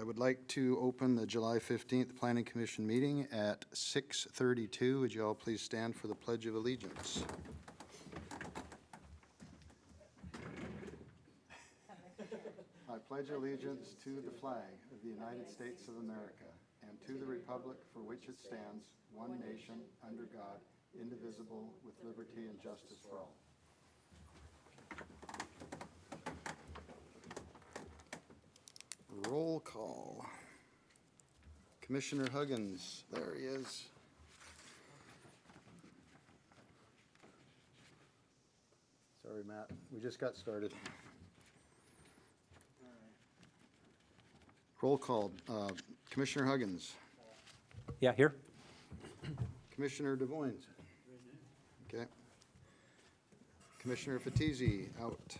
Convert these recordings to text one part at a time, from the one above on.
I would like to open the July 15th Planning Commission meeting at 6:32. Would you all please stand for the Pledge of Allegiance? I pledge allegiance to the flag of the United States of America and to the republic for which it stands, one nation, under God, indivisible, with liberty and justice for all. Roll call. Commissioner Huggins, there he is. Sorry, Matt, we just got started. Roll call. Commissioner Huggins. Yeah, here. Commissioner DeVoynes. Okay. Commissioner Fatizzi, out.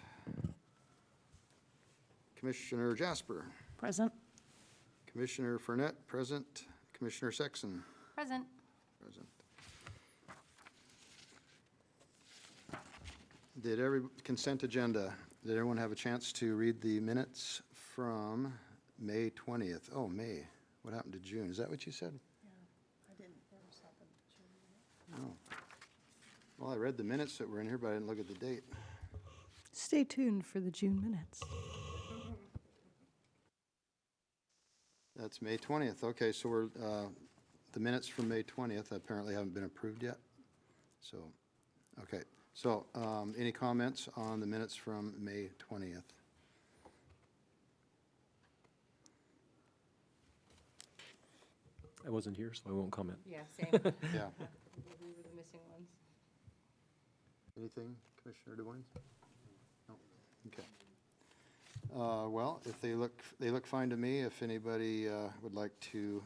Commissioner Jasper. Present. Commissioner Fournette, present. Commissioner Sexton. Present. Present. Consent agenda. Did everyone have a chance to read the minutes from May 20th? Oh, May. What happened to June? Is that what you said? Yeah, I didn't ever stop at June. No. Well, I read the minutes that were in here, but I didn't look at the date. Stay tuned for the June minutes. That's May 20th. Okay, so we're, the minutes from May 20th apparently haven't been approved yet. So, okay. So, any comments on the minutes from May 20th? I wasn't here, so I won't comment. Yeah, same. Yeah. We were the missing ones. Anything, Commissioner DeWine? No? Okay. Well, if they look fine to me. If anybody would like to,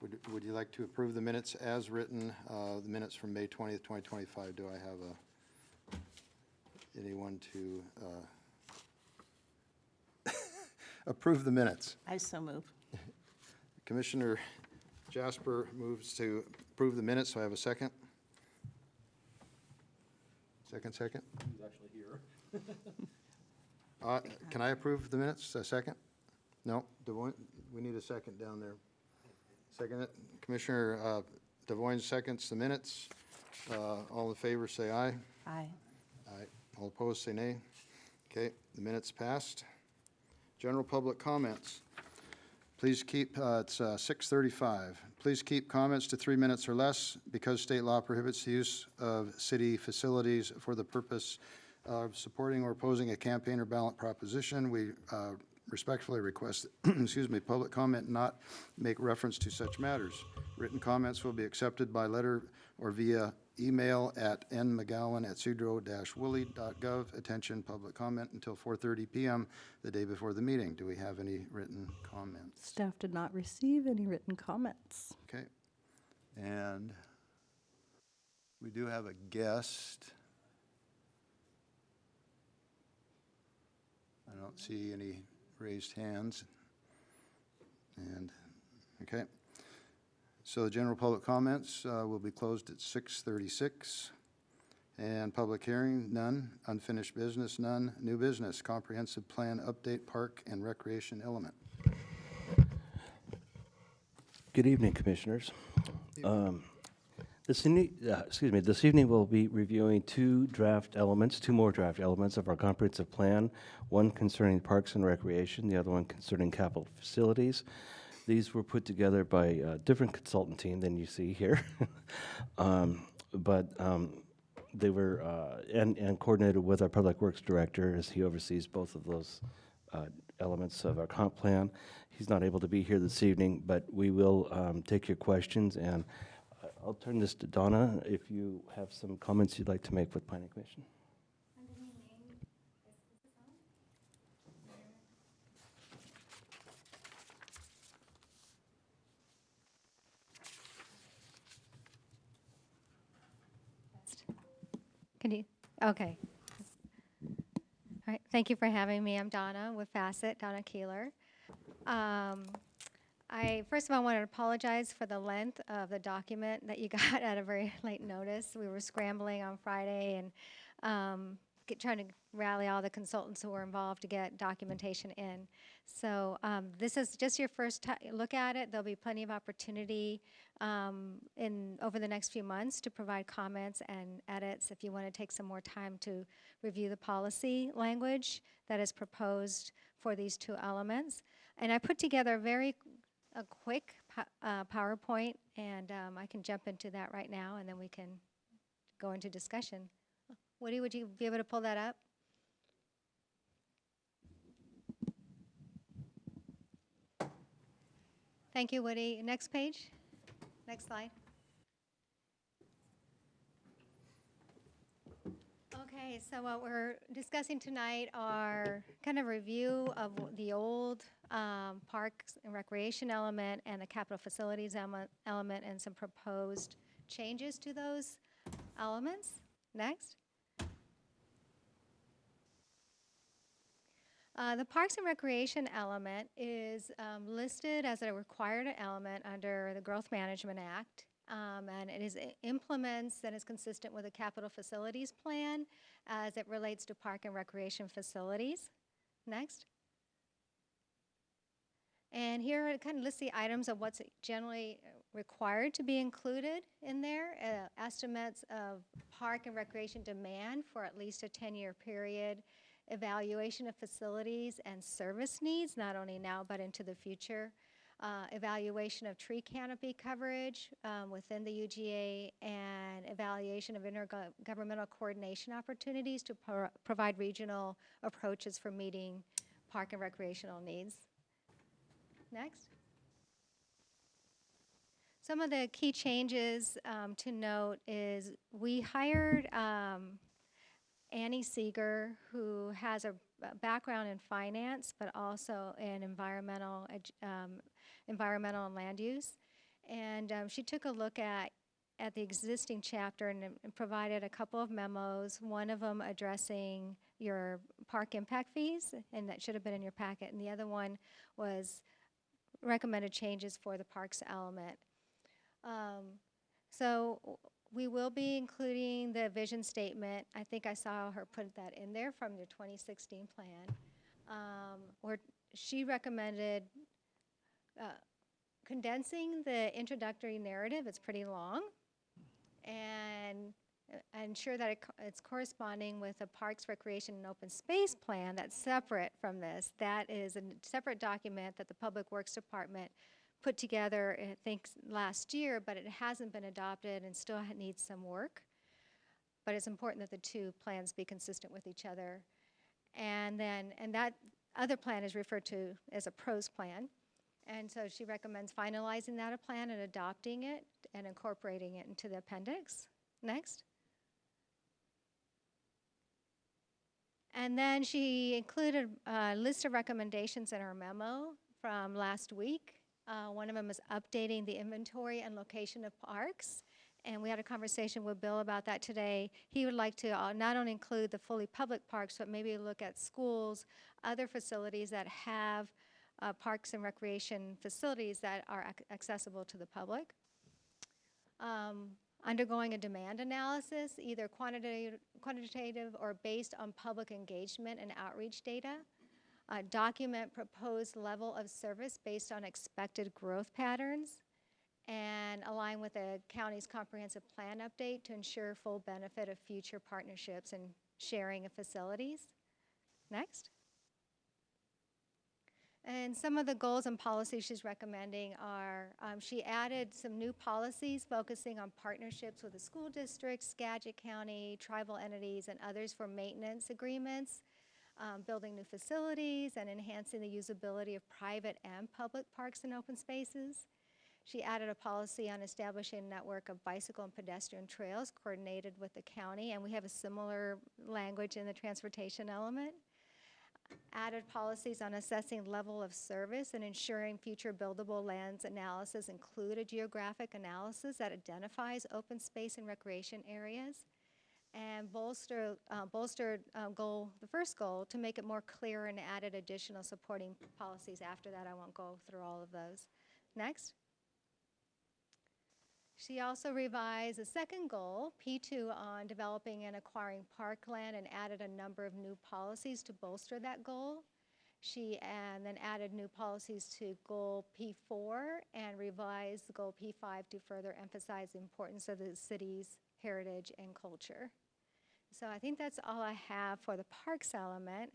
would you like to approve the minutes as written, the minutes from May 20th, 2025? Do I have anyone to approve the minutes? I so move. Commissioner Jasper moves to approve the minutes, so I have a second. Second. He's actually here. Can I approve the minutes? A second? No? We need a second down there. Second it. Commissioner DeVoyne seconds the minutes. All in favor, say aye. Aye. Aye. All opposed, say nay. Okay, the minutes passed. General public comments. Please keep, it's 6:35. Please keep comments to 3 minutes or less because state law prohibits the use of city facilities for the purpose of supporting or opposing a campaign or ballot proposition. We respectfully request that, public comment not make reference to such matters. Written comments will be accepted by letter or via email at nmcgowan@sedro-woolley.gov. Attention, public comment until 4:30 p.m. the day before the meeting. Do we have any written comments? Staff did not receive any written comments. Okay. And we do have a guest. I don't see any raised hands. And, okay. So the general public comments will be closed at 6:36. And public hearing, none. Unfinished business, none. New business, comprehensive plan update, park and recreation element. Good evening, Commissioners. This evening we'll be reviewing two more draft elements of our comprehensive plan, one concerning parks and recreation, the other one concerning capital facilities. These were put together by a different consultant team than you see here, but they were and coordinated with our Public Works Director as he oversees both of those elements of our comp plan. He's not able to be here this evening, but we will take your questions, and I'll turn this to Donna if you have some comments you'd like to make with Planning Commission. Can you? Okay. All right. Thank you for having me. I'm Donna with Facet, Donna Keeler. I first of all wanted to apologize for the length of the document that you got at a very late notice. We were scrambling on Friday, and trying to rally all the consultants who were involved to get documentation in. So this is just your first look at it. There'll be plenty of opportunity over the next few months to provide comments and edits if you want to take some more time to review the policy language that is proposed for these two elements. And I put together a quick PowerPoint, and I can jump into that right now, and then we can go into discussion. Woody, would you be able to pull that up? Thank you, Woody. Next page. Next slide. Okay, so what we're discussing tonight are kind of review of the old parks and recreation element and the capital facilities element and some proposed changes to those elements. Next. The Parks and Recreation element is listed as a required element under the Growth Management Act, and it implements and is consistent with the Capital Facilities Plan as it relates to park and recreation facilities. Next. And here it kind of lists the items of what's generally required to be included in there. Estimates of park and recreation demand for at least a 10-year period, evaluation of facilities and service needs, not only now but into the future, evaluation of tree canopy coverage within the UGA, and evaluation of intergovernmental coordination opportunities to provide regional approaches for meeting park and recreational needs. Next. Some of the key changes to note is we hired Annie Seeger, who has a background in finance, but also in environmental and land use. And she took a look at the existing chapter and provided a couple of memos, one of them addressing your park impact fees, and that should have been in your packet, and the other one was recommended changes for the parks element. So we will be including the vision statement. I think I saw her put that in there from the 2016 plan, where she recommended condensing the introductory narrative. It's pretty long, and ensure that it's corresponding with a Parks, Recreation, and Open Space Plan that's separate from this. That is a separate document that the Public Works Department put together, I think, last year, but it hasn't been adopted and still needs some work. But it's important that the two plans be consistent with each other. And that other plan is referred to as a PROS plan. And so she recommends finalizing that plan and adopting it and incorporating it into the appendix. Next. And then she included a list of recommendations in her memo from last week. One of them is updating the inventory and location of parks. And we had a conversation with Bill about that today. He would like to not only include the fully public parks, but maybe look at schools, other facilities that have parks and recreation facilities that are accessible to the public. Undergoing a demand analysis, either quantitative or based on public engagement and outreach data. Document proposed level of service based on expected growth patterns, and align with the county's comprehensive plan update to ensure full benefit of future partnerships and sharing of facilities. Next. And some of the goals and policies she's recommending are, she added some new policies focusing on partnerships with the school districts, Skagit County, tribal entities, and others for maintenance agreements, building new facilities, and enhancing the usability of private and public parks and open spaces. She added a policy on establishing a network of bicycle and pedestrian trails coordinated with the county, and we have a similar language in the transportation element. Added policies on assessing level of service and ensuring future buildable lands analysis include a geographic analysis that identifies open space and recreation areas. And bolstered the first goal, to make it more clear, and added additional supporting policies after that. I won't go through all of those. Next. She also revised the second goal, P2, on developing and acquiring parkland and added a number of new policies to bolster that goal. She and then added new policies to goal P4 and revised goal P5 to further emphasize the importance of the city's heritage and culture. So I think that's all I have for the parks element.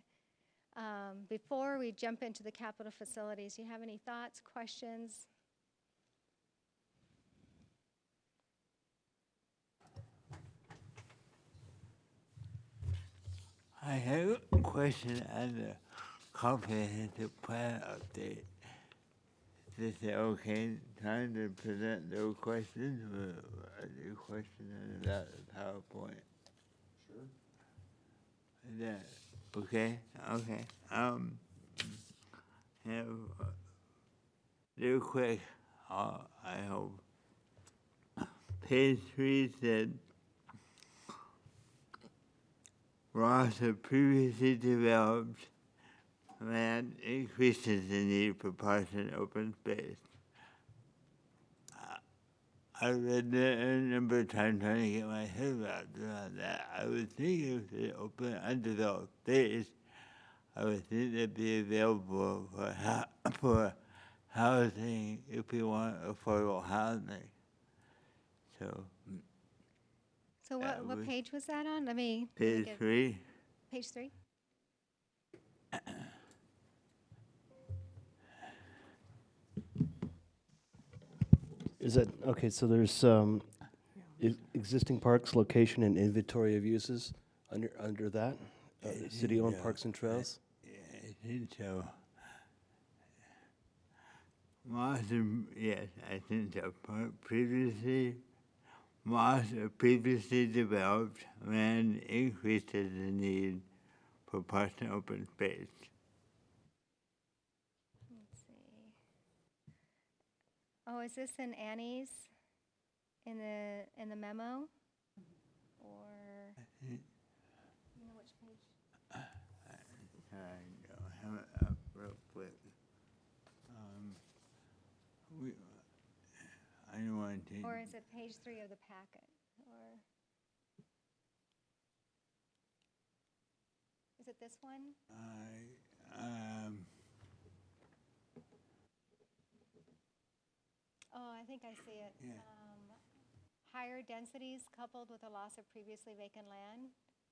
Before we jump into the capital facilities, do you have any thoughts, questions? I have a question on the comprehensive plan update. Is it okay time to present those questions or are there questions about the PowerPoint? Sure. Is that okay? Okay. Have real quick, I hope. Page 3 said Ross had previously developed land increases the need for parks and open space. I read that a number of times trying to get my head around that. I would think if they open undeveloped space, I would think they'd be available for housing if we want affordable housing. So So what was page was that on? Let me page get 3. page 3. Is that, okay, so there's existing parks, location, and inventory of uses under that? City-owned Yeah. parks and trails? Yeah, I think so. Yes, I think so. Previously developed land increases the need for parks and open space. Let's see. Oh, is this in Annie's in the memo? Or you know which page? I have it up real quick. I don't want to. Or is it page 3 of the packet? Or is it this one? Oh, I think I see it. Yeah. Higher densities coupled with a loss of previously vacant land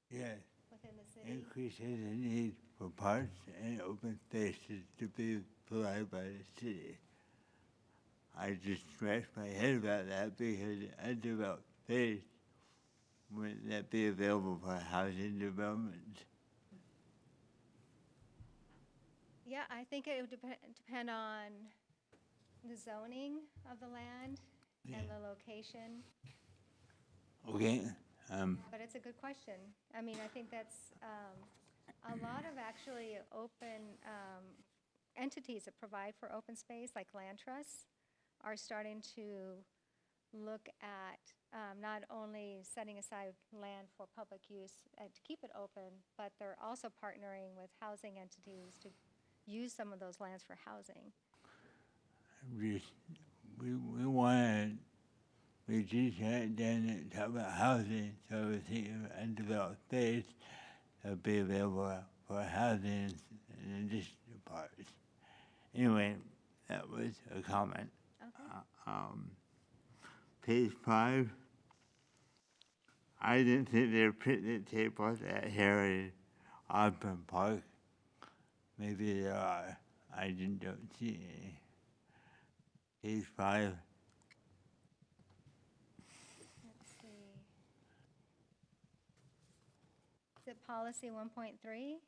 Yes. within the city. Increases the need for parks and open spaces to be provided by the city. I just scratched my head about that because undeveloped space wouldn't that be available for housing development? Yeah, I think it would depend on the zoning of the land and the location. Okay. But it's a good question. I mean, I think that's a lot of actually open entities that provide for open space, like land trusts, are starting to look at not only setting aside land for public use to keep it open, but they're also partnering with housing entities to use some of those lands for housing. We want to reduce that down and talk about housing, so we think of undeveloped space that'll be available for housing in additional parts. Anyway, that was a comment. Okay. Page 5. I didn't think there were picnic tables at Heritage Osborne Park. Maybe there are. I don't see any. Page 5. Let's see. Is it policy 1.3?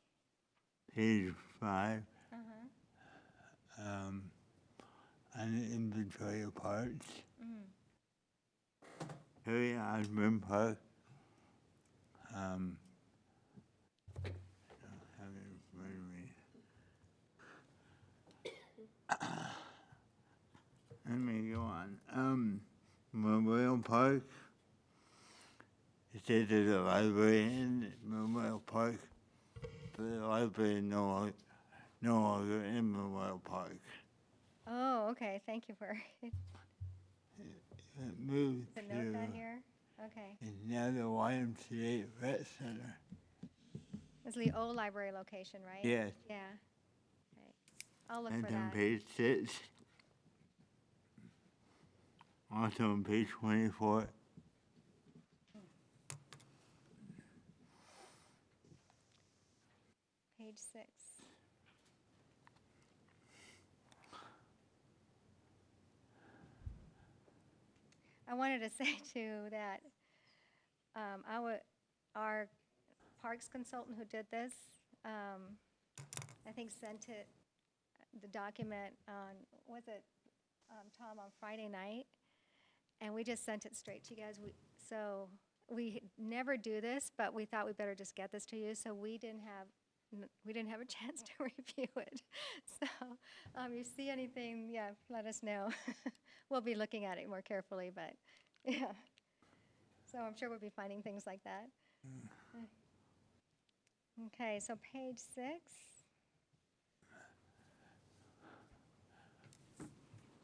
Page 5. Uh-huh. On the inventory of parts. Mm. Heritage Osborne Park. I don't have it in front of me. Let me go on. Memorial Park. It says there's a library in Memorial Park, but the library is no longer in Memorial Park. Oh, okay. Thank you for moved Is it note that to, here? Okay. it's now the YMCA Vet Center. It's the old library location, right? Yes. Yeah. Okay. I'll look And for on that. page 6, also on page 24, Page 6. I wanted to say too that our parks consultant who did this, I think sent it, the document on, was it, Tom, on Friday night? And we just sent it straight to you guys. So we never do this, but we thought we better just get this to you. So we didn't have a chance to review it. So you see anything, yeah, let us know. We'll be looking at it more carefully, but yeah. So I'm sure we'll be finding things like that. Okay, so page 6.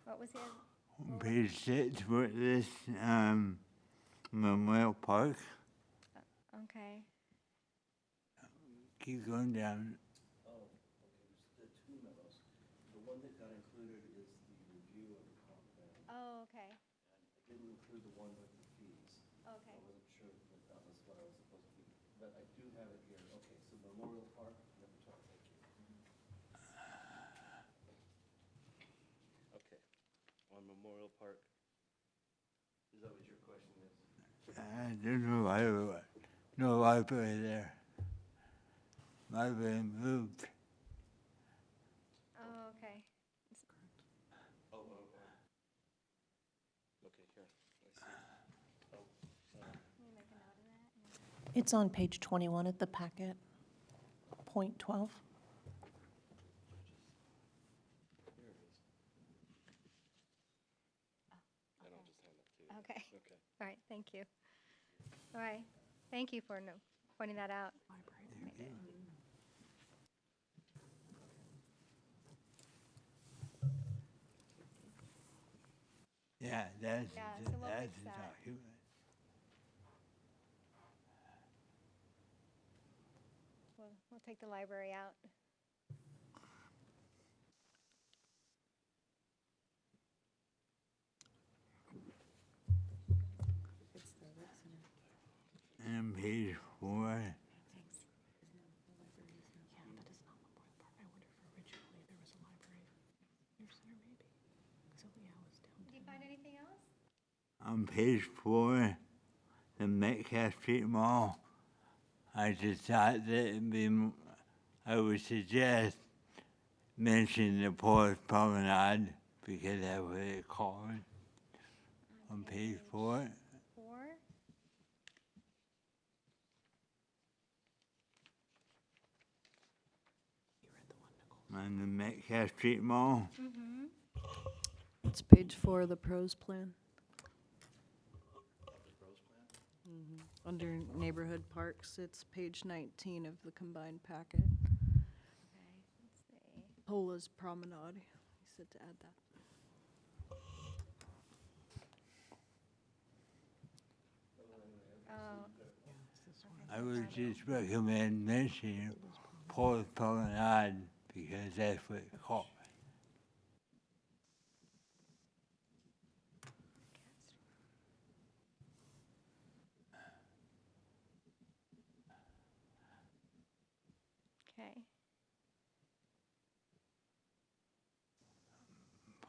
What was the other? on page 6 for this Memorial Park. Okay. Keep going down. Oh, okay, there's the 2 memos. The one that got included is the review of the comp plan. Oh, okay. I didn't include the one with the fees. Okay. I wasn't sure that that was what I was supposed to be, but I do have it here. Okay, so Memorial Park, number 12, thank you. Okay, on Memorial Park, is that what your question is? There's no library there. Library moved. Oh, okay. Oh, okay, here, I see. Oh, Can you make a note of that? It's on page 21 of the packet, point 12. here it is. And I'll just hand that to you. Okay. Okay. All right, thank you. All right, thank you for pointing that out. Yeah, that's, Yeah, so we'll that's fix the that. document. We'll take the library out. And page 4, Did you find anything else? on page 4, the Metcalf Street Mall, I just thought that I would suggest mention the Forest Promenade because that's what it's called on page 4. 4? On the Metcalf Street Mall. Mm-hmm. It's page 4 of the pros plan. Under neighborhood parks, it's page 19 of the combined packet. Okay, let's see. Pola's Promenade. He said to add that. Oh, I would just recommend mentioning Forest Promenade because that's what it's called. okay.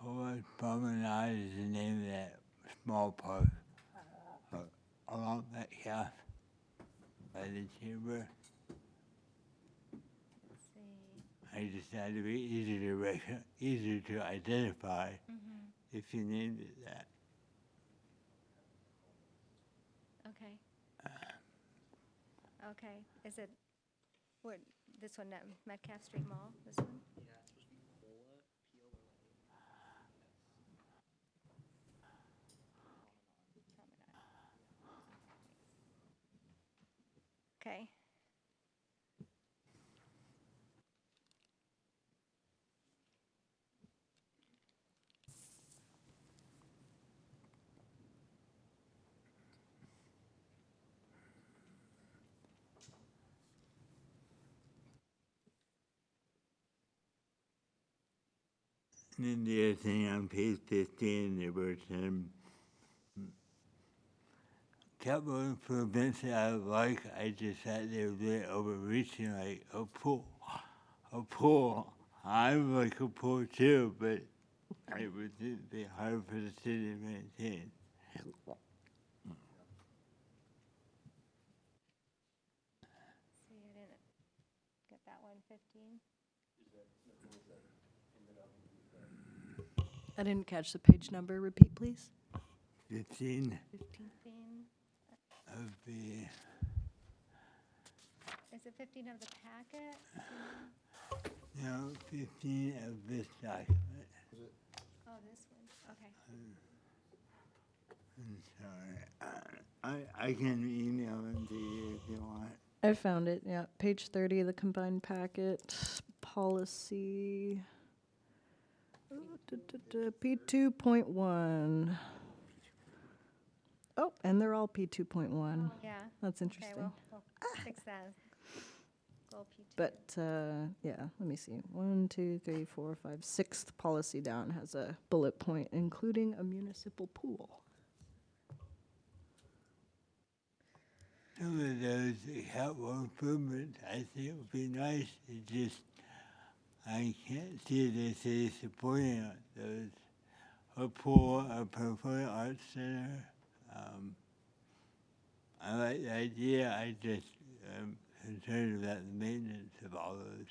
Forest Promenade is the name of that small park along Metcalf by the chamber. Let's see. I just thought it'd be easier to identify if you named it that. Okay. Okay, is it, what, this one, Metcalf Street Mall, this one? Yeah, it's supposed to be Pola, P-O-L-A. Okay. then the other thing on page 15, there were some capital improvements that I like. I just thought they were really overreaching, like a pool. A pool. I like a pool too, but it would be hard for the city to maintain. See, I didn't get that one, 15. I didn't catch the page number. Repeat, please. 15 15. of the, Is it 15 of the packet? 15 of this document. Oh, this one, okay. I'm sorry. I can email them to you if you want. I found it, yeah. Page 30 of the combined packet, policy, P2.1. Oh, and they're all P2.1. Yeah. That's Okay, interesting. we'll fix that. Goal P2. But, yeah, let me see. 1, 2, 3, 4, 5, sixth policy down has a bullet point, including a municipal pool. Some of those capital improvements, I think would be nice. It just, I can't see the city supporting it. Those, a pool, a performing arts center. I like the idea. I just am concerned about the maintenance of all those.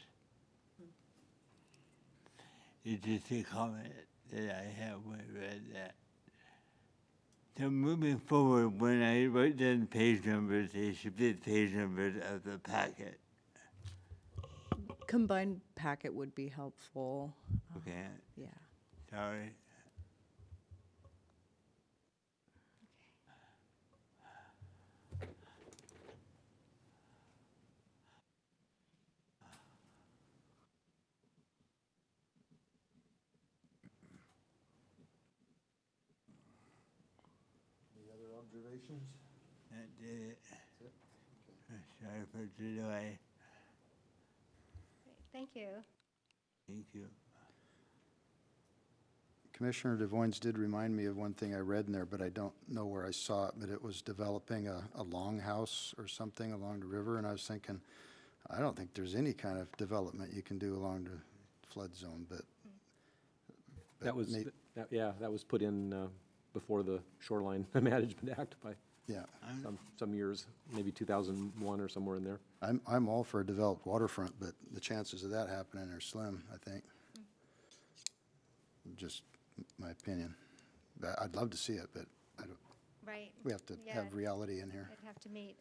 It's just a comment that I have when I read that. So moving forward, when I write down page numbers, they should be the page numbers of the packet. Combined packet would be helpful. Okay, Yeah. sorry. Any other observations? That did it. Sorry for the delay. Great, thank you. Thank you. Commissioner DeVoynes did remind me of one thing I read in there, but I don't know where I saw it, but it was developing a longhouse or something along the river, and I was thinking, I don't think there's any kind of development you can do along the flood zone, but. That was, may- that was put in before the Shoreline Management Act by Yeah, some years, maybe 2001 or somewhere in there. I'm all for a developed waterfront, but the chances of that happening are slim, I think. Just my opinion. I'd love to see it, but I don't, Right. we have to Yeah, have reality in here. it'd have to meet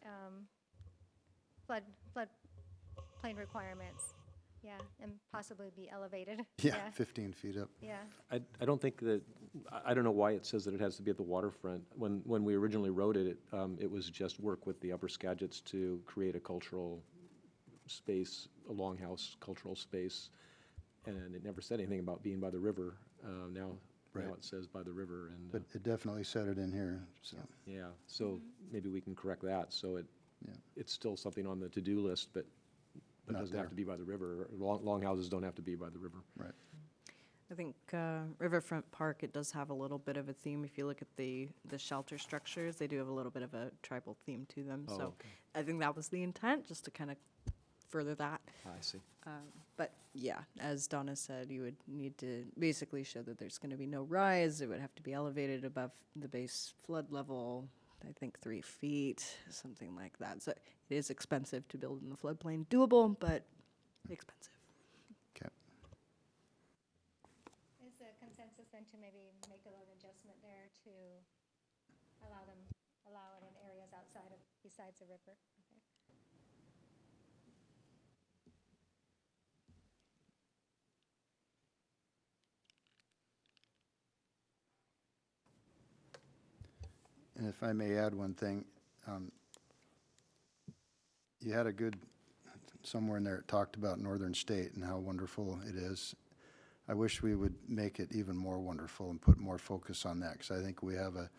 floodplain requirements. Yeah, and possibly be elevated. Yeah, 15 feet up. Yeah. I don't think that, I don't know why it says that it has to be at the waterfront. When we originally wrote it, it was just work with the Upper Skagits to create a cultural space, a longhouse cultural space, and it never said anything about being by the river. Now Right. it says by the river, and But it definitely said it in here, so, yeah, so maybe we can correct that, so yeah. it's still something on the to-do list, but it Not doesn't have there. to be by the river. Longhouses don't have to be by the river. Right. I think Riverfront Park, it does have a little bit of a theme. If you look at the shelter structures, they do have a little bit of a tribal theme to them. Oh, So okay. I think that was the intent, just to kind of further that. I see. But yeah, as Donna said, you would need to basically show that there's going to be no rise. It would have to be elevated above the base flood level, I think 3 feet, something like that. So it is expensive to build in the floodplain. Doable, but expensive. Okay. Is the consensus then to maybe make a little adjustment there to allow it in areas outside of, besides the river? Okay. And if I may add one thing, you had a good, somewhere in there it talked about Northern State and how wonderful it is. I wish we would make it even more wonderful and put more focus on that, because I think we have a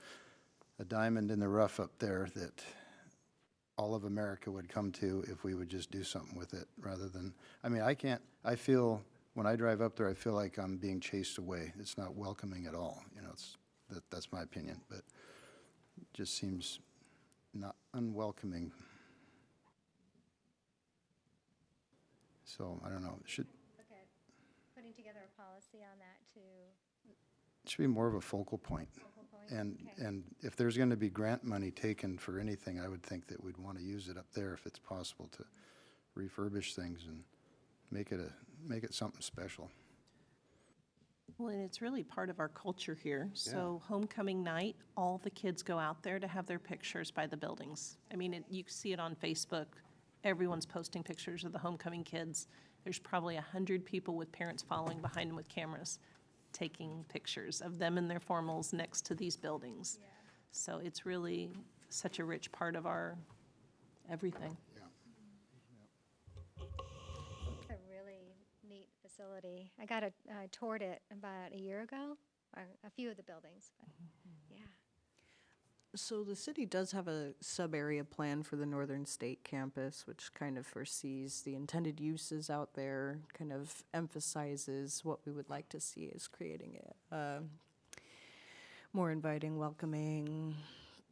diamond in the rough up there that all of America would come to if we would just do something with it, rather than, I mean, I feel when I drive up there, I feel like I'm being chased away. It's not welcoming at all, you know, that's my opinion, but it just seems not unwelcoming. So, I don't know, Look at putting together a policy on that to it should be more of a focal point. focal point. And, Okay. and if there's gonna be grant money taken for anything, I would think that we'd wanna use it up there if it's possible to refurbish things and make it something special. Well, and it's really part of our culture here. So homecoming night, all the kids go out there to have their pictures by the buildings. I mean, you see it on Facebook. Everyone's posting pictures of the homecoming kids. There's probably 100 people with parents following behind them with cameras, taking pictures of them in their formals next to these buildings. Yeah. So it's really such a rich part of our everything. It's a really neat facility. I toured it about a year ago, or a few of the buildings, but, yeah. So the city does have a sub-area plan for the Northern State campus, which kind of foresees the intended uses out there, kind of emphasizes what we would like to see is creating a more inviting, welcoming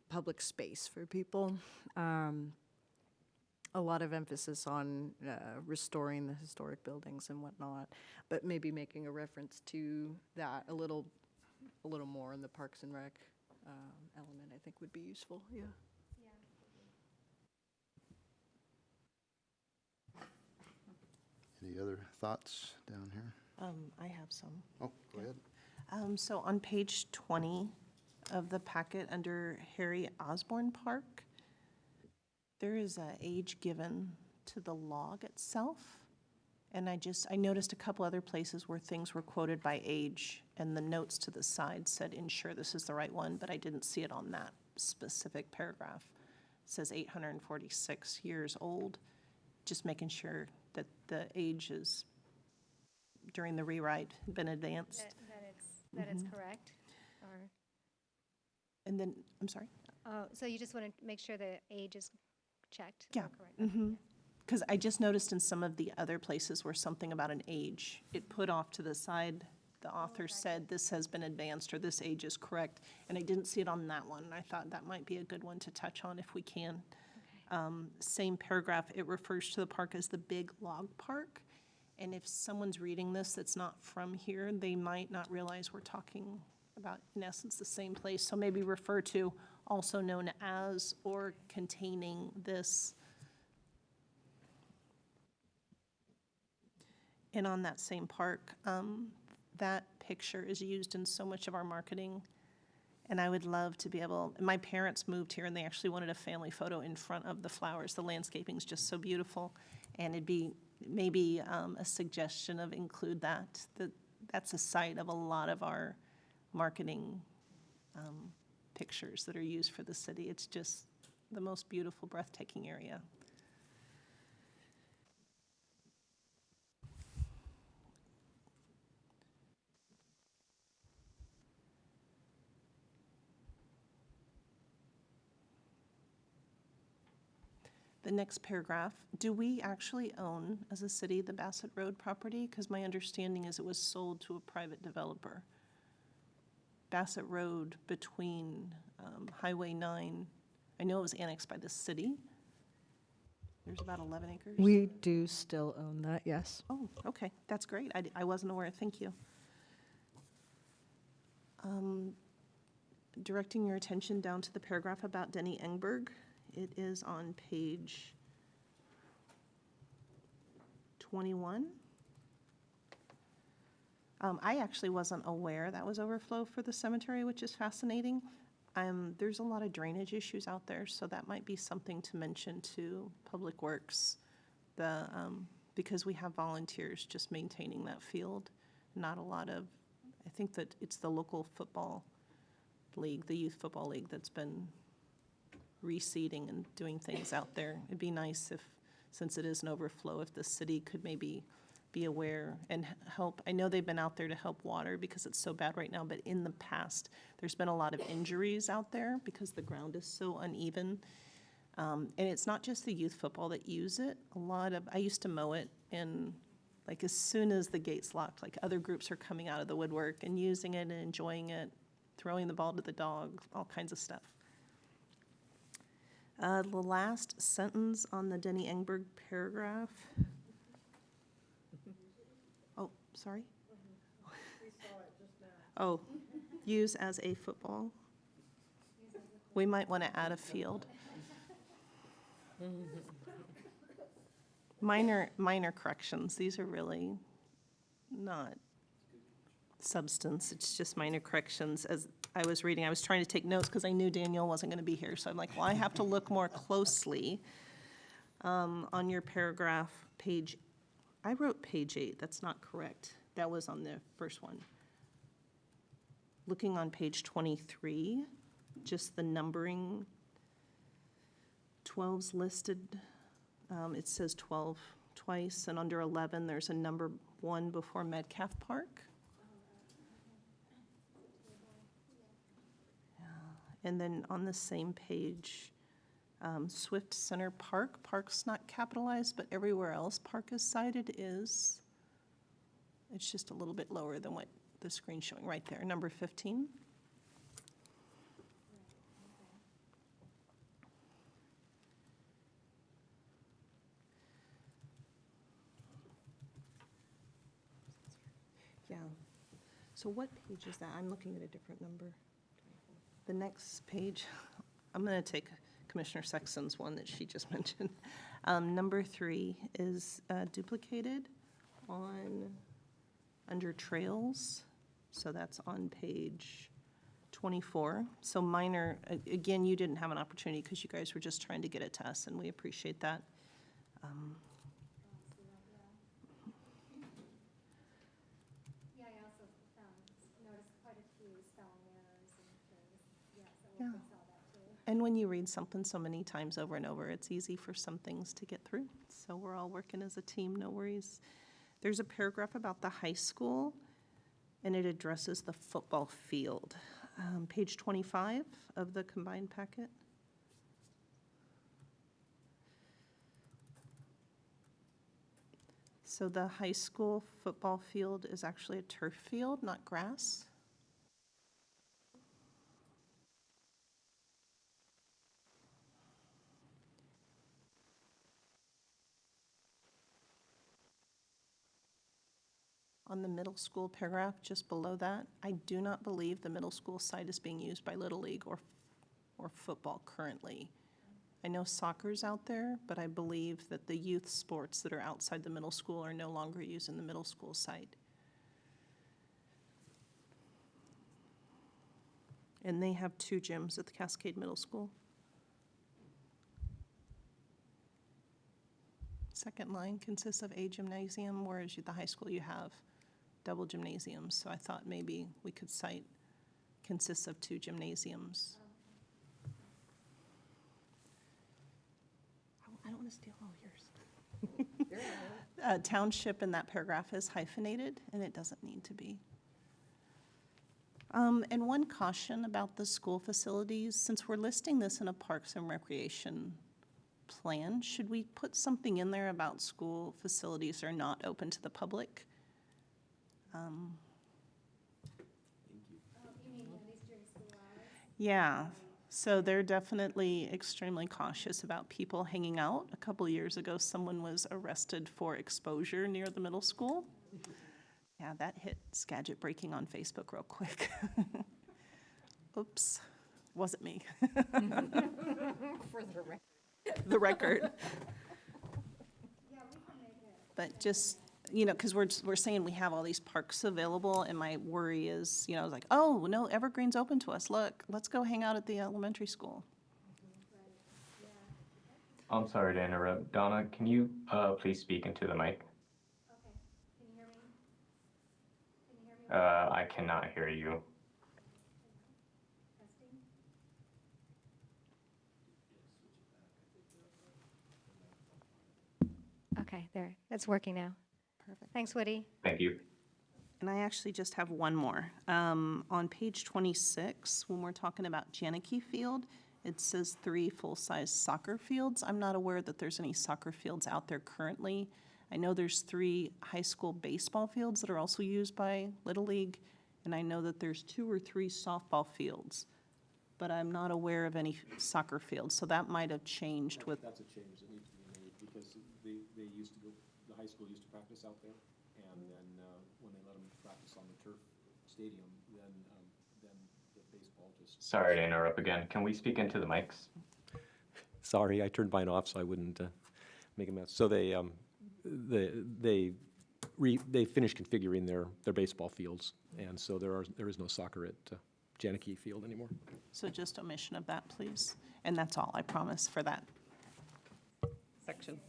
public space for people. A lot of emphasis on restoring the historic buildings and whatnot, but maybe making a reference to that a little more in the Parks and Rec element, I think would be useful, yeah. Any other thoughts down here? I have some. Oh, go ahead. So on page 20 of the packet, under Harry Osborne Park, there is an age given to the log itself. And I noticed a couple other places where things were quoted by age, and the notes to the side said, ensure this is the right one, but I didn't see it on that specific paragraph. It says 846 years old, just making sure that the age is, during the rewrite, been advanced. That it's correct, or, And then, I'm sorry? oh, so you just want to make sure the age is checked? or Yeah. correct? Because I just noticed in some of the other places where something about an age, it put off to the side, the author said, this has been advanced, or this age is correct, and I didn't see it on that one, and I thought that might be a good one to touch on if we can. Same paragraph, it refers to the park as the Big Log Park, and if someone's reading this that's not from here, they might not realize we're talking about, in essence, the same place, so maybe refer to also known as or containing this. And on that same park, that picture is used in so much of our marketing. And I would love to be able, my parents moved here and they actually wanted a family photo in front of the flowers. The landscaping's just so beautiful. And it'd be maybe a suggestion of include that. That's a site of a lot of our marketing pictures that are used for the city. It's just the most beautiful, breathtaking area. The next paragraph, do we actually own, as a city, the Bassett Road property? Because my understanding is it was sold to a private developer. Bassett Road between Highway 9, I know it was annexed by the city. There's about 11 acres. We do still own that, yes. Oh, okay, that's great. I wasn't aware, thank you. Directing your attention down to the paragraph about Denny Engberg. It is on page 21. I actually wasn't aware that was overflow for the cemetery, which is fascinating. There's a lot of drainage issues out there, so that might be something to mention to Public Works, because we have volunteers just maintaining that field. Not a lot of, I think that it's the local football league, the youth football league, that's been reseeding and doing things out there. It'd be nice if, since it is an overflow, if the city could maybe be aware and help. I know they've been out there to help water because it's so bad right now, but in the past, there's been a lot of injuries out there because the ground is so uneven. And it's not just the youth football that use it. I used to mow it in Like, as soon as the gate's locked, like, other groups are coming out of the woodwork and using it and enjoying it, throwing the ball to the dog, all kinds of stuff. The last sentence on the Denny Engberg paragraph. Oh, sorry? Oh, use as a football. We might want to add a field. Minor corrections. These are really not substance. It's just minor corrections. As I was reading, I was trying to take notes because I knew Daniel wasn't going to be here. So I'm like, well, I have to look more closely on your paragraph, I wrote page 8. That's not correct. That was on the first one. Looking on page 23, just the numbering, 12's listed. It says 12 twice, and under 11, there's a number 1 before Metcalf Park. Yeah. And then on the same page, Swift Center Park. Park's not capitalized, but everywhere else park is cited is. It's just a little bit lower than what the screen's showing right there, number 15. Yeah. So what page is that? I'm looking at a different number. The next page, I'm going to take Commissioner Sexton's one that she just mentioned. Number 3 is duplicated under trails. So that's on page 24. So minor, again, you didn't have an opportunity because you guys were just trying to get it to us, and we appreciate that. Yeah, I also noticed quite a few spelling errors and things. Yeah, so Yeah. we'll fix all that too. And when you read something so many times over and over, it's easy for some things to get through. So we're all working as a team, no worries. There's a paragraph about the high school, and it addresses the football field. Page 25 of the combined packet. So the high school football field is actually a turf field, not grass. On the middle school paragraph, just below that, I do not believe the middle school site is being used by Little League or football currently. I know soccer's out there, but I believe that the youth sports that are outside the middle school are no longer using the middle school site. And they have 2 gyms at the Cascade Middle School. Second line consists of a gymnasium, whereas at the high school you have double gymnasiums. So I thought maybe we could cite consists of 2 gymnasiums. I don't want to steal all yours. Township in that paragraph is hyphenated, and it doesn't need to be. And one caution about the school facilities, since we're listing this in a Parks and Recreation plan, should we put something in there about school facilities are not open to the public? You mean at least during school hours? Yeah, so they're definitely extremely cautious about people hanging out. A couple years ago, someone was arrested for exposure near the middle school. Yeah, that hit Skagit breaking on Facebook real quick. Oops, wasn't me. For the record. The record. Yeah, we can make it. But just, because we're saying we have all these parks available, and my worry is, I was like, oh, no, Evergreen's open to us. Look, let's go hang out at the elementary school. I'm sorry to interrupt. Donna, can you please speak into the mic? Okay, can you hear me? Can you hear me? I cannot hear you. Testing? Okay, there, it's working now. Perfect. Thanks, Woody. Thank you. And I actually just have one more. On page 26, when we're talking about Janicki Field, it says 3 full-size soccer fields. I'm not aware that there's any soccer fields out there currently. I know there's 3 high school baseball fields that are also used by Little League, and I know that there's 2 or 3 softball fields, but I'm not aware of any soccer fields, so that might have changed with, That's a change that needs to be made, because they used to go, the high school used to practice out there, and then when they let them practice on the turf stadium, then the baseball just. Sorry to interrupt again. Can we speak into the mics? Sorry, I turned mine off so I wouldn't make a mess. So they finished configuring their baseball fields, and so there is no soccer at Janakey Field anymore. so just omission of that, please. And that's all, I promise, for that section.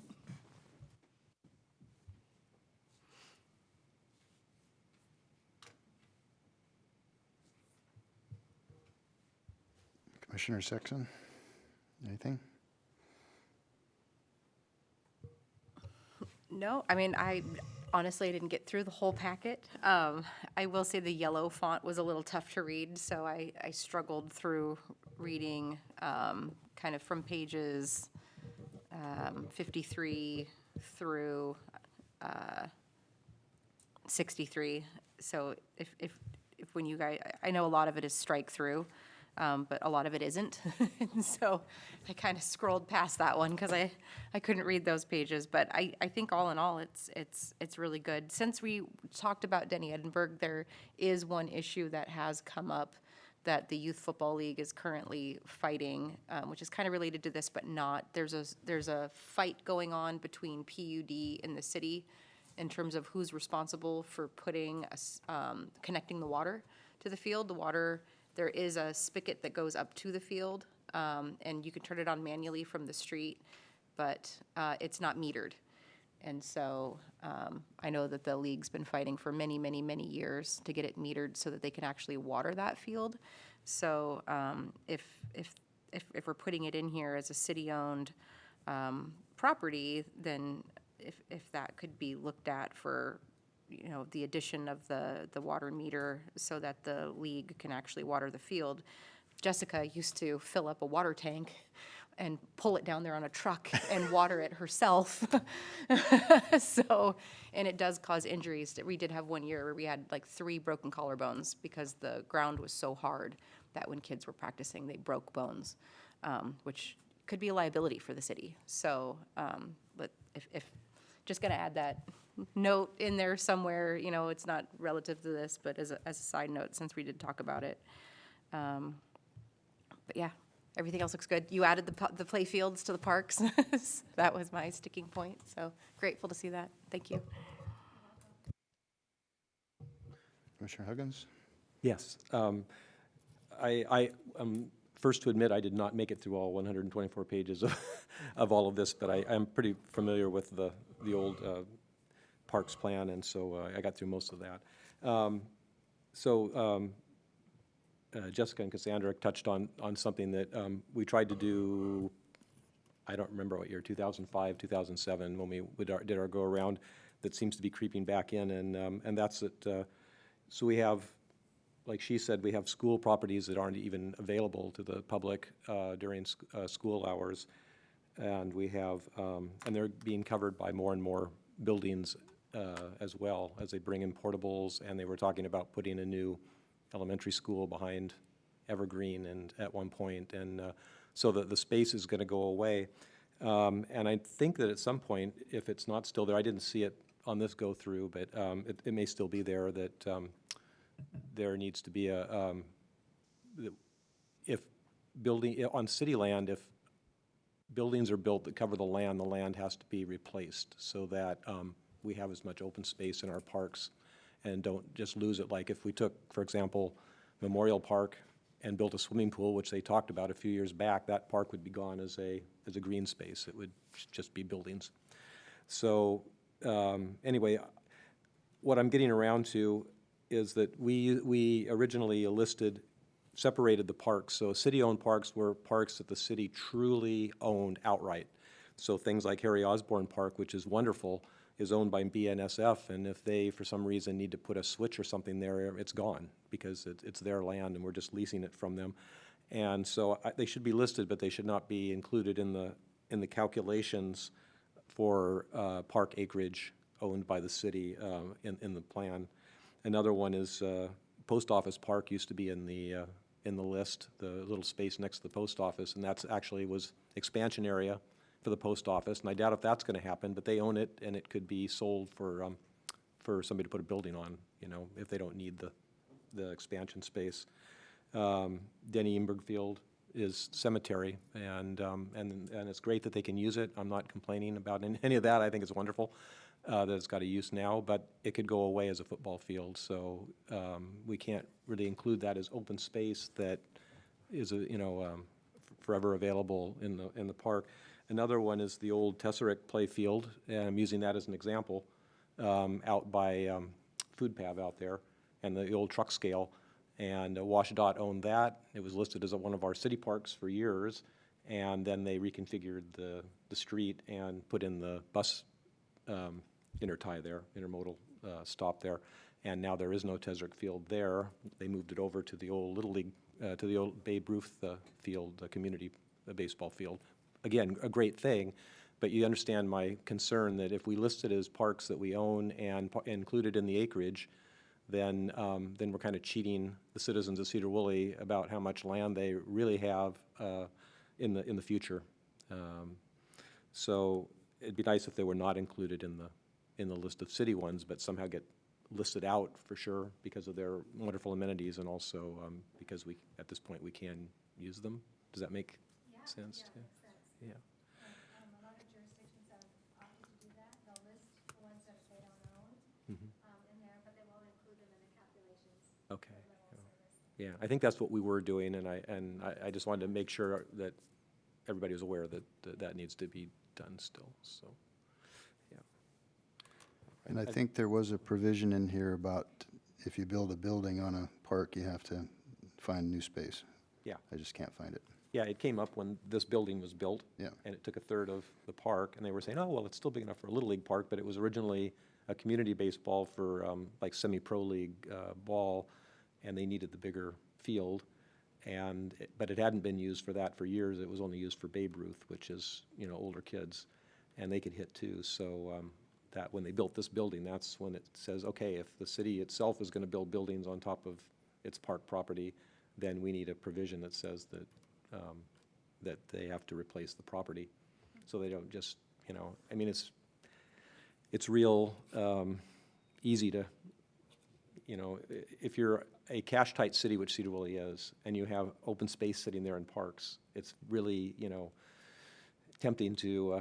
Commissioner Sexton, anything? No, I mean, I honestly didn't get through the whole packet. I will say the yellow font was a little tough to read, so I struggled through reading kind of from pages 53 through 63. So if when you guys, I know a lot of it is strike through, but a lot of it isn't. And so I kind of scrolled past that one because I couldn't read those pages. But I think all in all, it's really good. Since we talked about Denny Edinburgh, there is one issue that has come up that the Youth Football League is currently fighting, which is kind of related to this, but not. There's a fight going on between PUD and the city in terms of who's responsible for putting connecting the water to the field. The water, there is a spigot that goes up to the field, and you can turn it on manually from the street, but it's not metered. And so I know that the league's been fighting for many, many, many years to get it metered so that they can actually water that field. So if we're putting it in here as a city-owned property, then if that could be looked at for, you know, the addition of the water meter so that the league can actually water the field. Jessica used to fill up a water tank and pull it down there on a truck and water it herself. So, and it does cause injuries. We did have one year where we had like 3 broken collarbones because the ground was so hard that when kids were practicing, they broke bones, which could be a liability for the city. So, but if just gonna add that note in there somewhere, you know, it's not relative to this, but as a side note, since we did talk about it. But yeah, everything else looks good. You added the play fields to the parks. That was my sticking point, so grateful to see that. Thank you. Commissioner Huggins? Yes. I am first to admit I did not make it through all 124 pages of all of this, but I am pretty familiar with the old parks plan, and so I got through most of that. Jessica and Cassandra touched on something that we tried to do, I don't remember what year, 2005, 2007, when we did our go-around, that seems to be creeping back in, and that's it. So we have, like she said, we have school properties that aren't even available to the public during school hours, and we have, and they're being covered by more and more buildings as well as they bring in portables, and they were talking about putting a new elementary school behind Evergreen and at one point, and so the space is going to go away. And I think that at some point, if it's not still there, I didn't see it on this go through, but it may still be there, that there needs to be if building on city land, if buildings are built that cover the land has to be replaced so that we have as much open space in our parks and don't just lose it. Like if we took, for example, Memorial Park and built a swimming pool, which they talked about a few years back, that park would be gone as a green space. It would just be buildings. So anyway, what I'm getting around to is that we originally separated the parks. So city-owned parks were parks that the city truly owned outright. So things like Harry Osborne Park, which is wonderful, is owned by BNSF, and if they, for some reason, need to put a switch or something there, it's gone because it's their land and we're just leasing it from them. And so they should be listed, but they should not be included in the calculations for park acreage owned by the city in the plan. Another one is Post Office Park used to be in the list, the little space next to the post office, and that's actually was expansion area for the post office, and I doubt if that's going to happen, but they own it, and it could be sold for somebody to put a building on, you know, if they don't need the expansion space. Denny Imberg Field is cemetery, and it's great that they can use it. I'm not complaining about any of that. I think it's wonderful that it's got a use now, but it could go away as a football field, so we can't really include that as open space that is forever available in the park. Another one is the old Tesserick play field, and I'm using that as an example, out by Food Pav out there, and the old truck scale. And WashDOT owned that. It was listed as one of our city parks for years, and then they reconfigured the street and put in the bus intertie there, intermodal stop there. And now there is no Tesserick Field there. They moved it over to the old Little League, to the old Babe Ruth field, the community baseball field. Again, a great thing, but you understand my concern that if we list it as parks that we own and included in the acreage, then we're kind of cheating the citizens of Sedro-Woolley about how much land they really have in the future. So it'd be nice if they were not included in the list of city ones, but somehow get listed out for sure because of their wonderful amenities, and also because at this point we can use them. Does that make sense? Yeah, makes sense. Yeah. A lot of jurisdictions have opted to do that. They'll list the ones that they don't own in there, but they won't include them in the calculations. Okay. for level of service. Yeah, I think that's what we were doing, and I just wanted to make sure that everybody was aware that that needs to be done still, so, yeah. And I think there was a provision in here about if you build a building on a park, you have to find new space. Yeah. I just can't find it. Yeah, it came up when this building was built. Yeah. And it took a third of the park, and they were saying, oh, well, it's still big enough for a Little League park, but it was originally a community baseball for like semi-pro league ball, and they needed the bigger field. But it hadn't been used for that for years. It was only used for Babe Ruth, which is, older kids, and they could hit too. So that when they built this building, that's when it says, okay, if the city itself is going to build buildings on top of its park property, then we need a provision that says that that they have to replace the property, so they don't just, I mean, it's real easy to, if you're a cash-tight city, which Sedro-Woolley is, and you have open space sitting there in parks, it's really, tempting to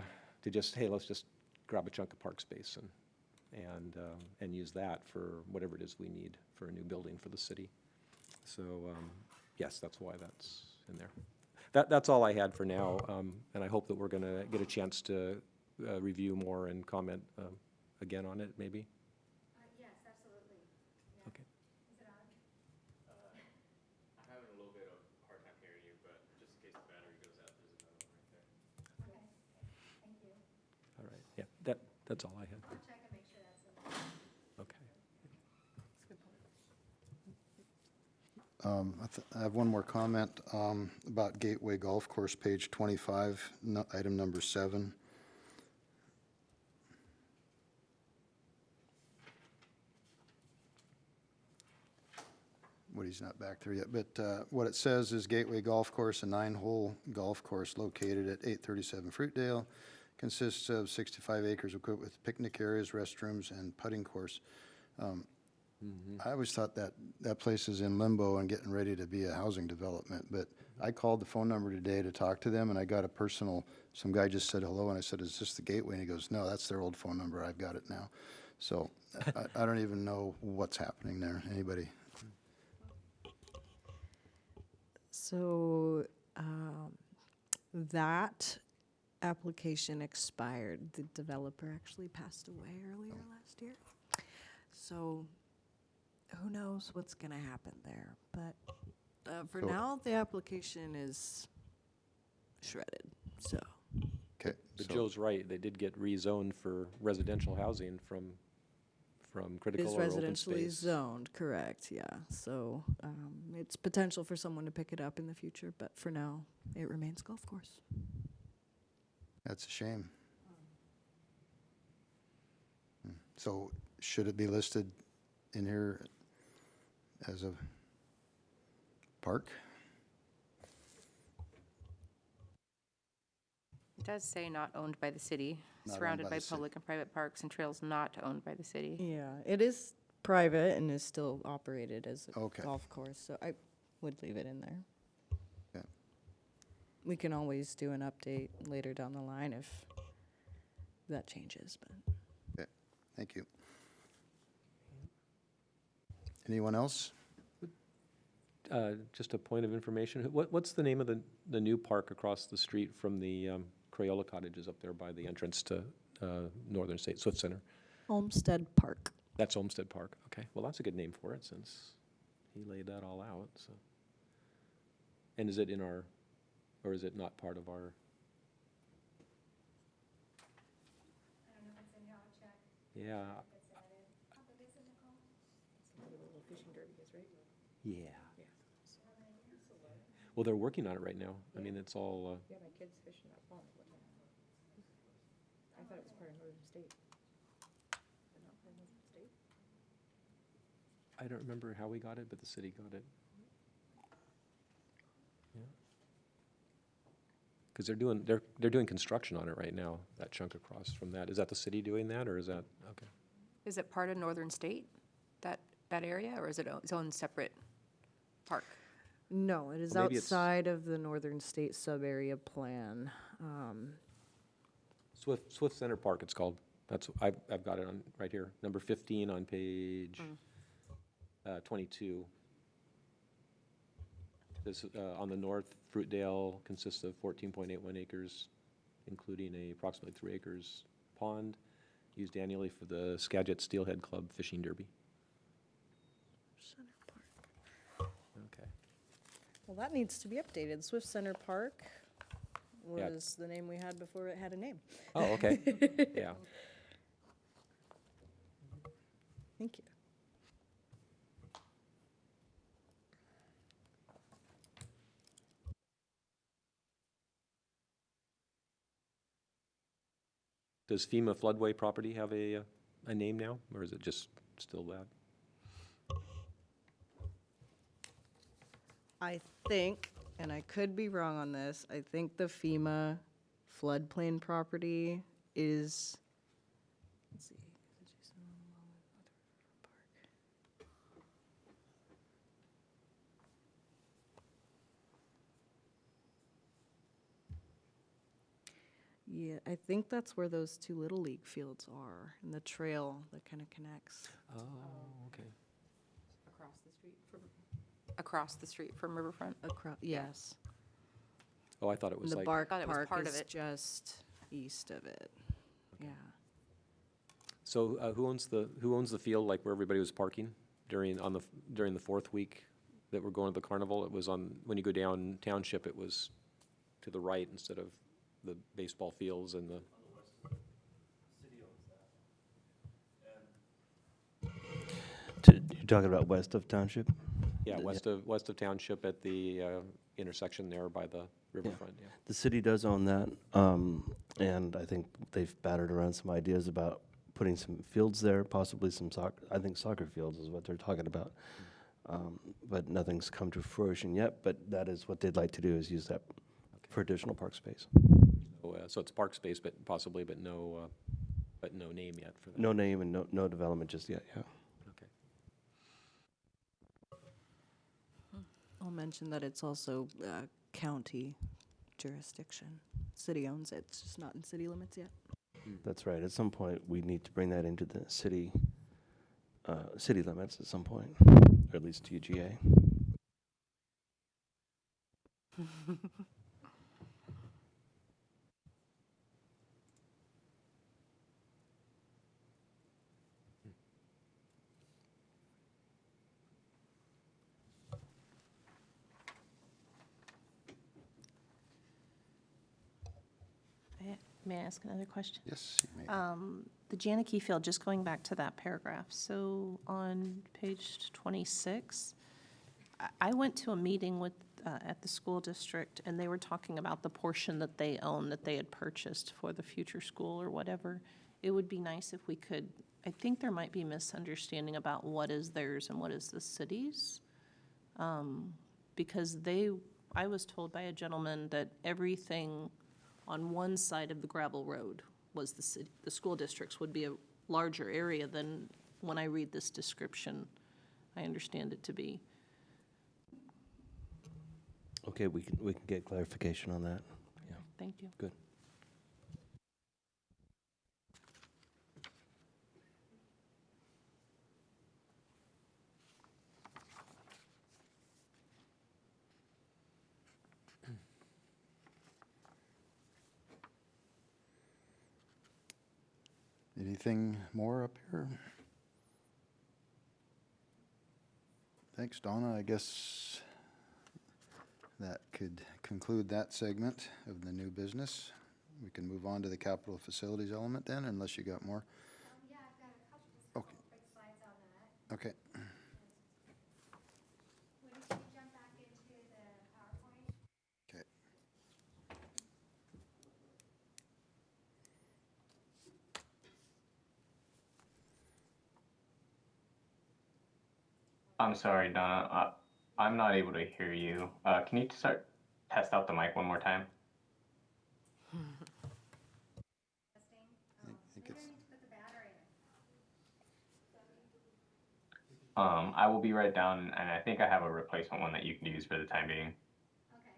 just, hey, let's just grab a chunk of park space and use that for whatever it is we need for a new building for the city. So, yes, that's why that's in there. That's all I had for now, and I hope that we're going to get a chance to review more and comment again on it, maybe. Yes, absolutely. Yeah. Okay. Is it on? I'm having a little bit of a hard time hearing you, but just in case the battery goes out, there's another one right there. Okay. Thank you. All right, yeah, that's all I had. I'll check and make sure that's in. Okay. I have one more comment about Gateway Golf Course, page 25, item number 7. Woody's not back there yet, but what it says is Gateway Golf Course, a 9-hole golf course located at 837 Fruitdale, consists of 65 acres equipped with picnic areas, restrooms, and putting course. I always thought that place is in limbo and getting ready to be a housing development, but I called the phone number today to talk to them, and I got some guy just said hello, and I said, is this the Gateway? And he goes, no, that's their old phone number, I've got it now. So I don't even know what's happening there. Anybody? So that application expired. The developer actually passed away earlier last year. So who knows what's going to happen there. But for So- now, the application is shredded. So Okay. But so- Joe's right, they did get rezoned for residential housing from it critical is or open residentially space. zoned, correct, yeah. So it's potential for someone to pick it up in the future, but for now, it remains golf course. That's a shame. So should it be listed in here as a park? It does say not owned by the city, Not owned surrounded by by the city. public and private parks and trails not owned by the city. Yeah, it is private and is still operated as a Okay. golf course, so I would leave it in there. Okay. We can always do an update later down the line if that changes, but. Okay, thank you. Anyone else? Just a point of information, what's the name of the new park across the street from the Crayola cottages up there by the entrance to Northern State Swift Center? Olmsted Park. That's Olmsted Park, okay. Well, that's a good name for it, since he laid that all out, so. And is it in our, or is it not part of our? I don't know if it's in here, I'll check Yeah, if it's added. How big is it, Nicole? yeah. Well, they're working on it right now. I mean, it's all, Yeah, my kid's fishing that pond. I thought it was part of Northern State. But not part of Northern State? I don't remember how we got it, but the city got it. Yeah. Because they're doing construction on it right now, that chunk across from that. Is that the city doing that, or is that, okay. Is it part of Northern State, that area, or is it its own separate park? No, it is Well, maybe it's- outside of the Northern State sub-area plan. Swift Center Park, it's called. That's, I've got it on, right here, number 15 on page 22. This, on the north, Fruitdale consists of 14.81 acres, including a approximately 3 acres pond, used annually for the Skagit Steelhead Club Fishing Derby. Center Park. Okay. Well, that needs to be updated. Swift Center Park Yeah. was the name we had before it had a name. Oh, okay, yeah. Thank you. Does FEMA floodway property have a name now, or is it just still that? I think, and I could be wrong on this, I think the FEMA floodplain property is, let's see. Yeah, I think that's where those two Little League fields are, and the trail that kind of connects. Oh, okay. Across the street from. Across the street from Riverfront? Across, yes. Oh, I thought it And was the like. Bark Thought it was Park part of is it. just east of it. Yeah. So who owns the field, like where everybody was parking during the fourth week that we're going to the carnival? It was on, when you go down Township, it was to the right instead of the baseball fields and the. You're talking about west of Township? Yeah, west of Township at the intersection there by the riverfront, yeah. The city does own that, and I think they've battered around some ideas about putting some fields there, possibly some soccer fields is what they're talking about. But nothing's come to fruition yet, but that is what they'd like to do, is use that for additional park space. So it's park space, but possibly, but no name yet for that. No name and no development just yet, yeah. Okay. I'll mention that it's also county jurisdiction. City owns it, it's just not in city limits yet. That's right. At some point, we need to bring that into the city limits at some point, or at least UGA. May I ask another question? Yes, you may. The Janikey Field, just going back to that paragraph, so on page 26, I went to a meeting with, at the school district, and they were talking about the portion that they own, that they had purchased for the future school or whatever. It would be nice if we could I think there might be misunderstanding about what is theirs and what is the city's. Because I was told by a gentleman that everything on one side of the gravel road was the city, the school districts would be a larger area than when I read this description, I understand it to be. Okay, we can get clarification on that. Yeah, Thank you. good. Anything more up here? Thanks, Donna. I guess that could conclude that segment of the new business. We can move on to the capital facilities element then, unless you got more. Yeah, I've got a couple, Okay. quick slides on that. Okay. Woody, can you jump back into the PowerPoint? Okay. I'm sorry, Donna. I'm not able to hear you. Can you test out the mic one more time? Testing. I think We're it's, gonna need to put the battery in. I will be right down, and I think I have a replacement one that you can use for the time being. Okay.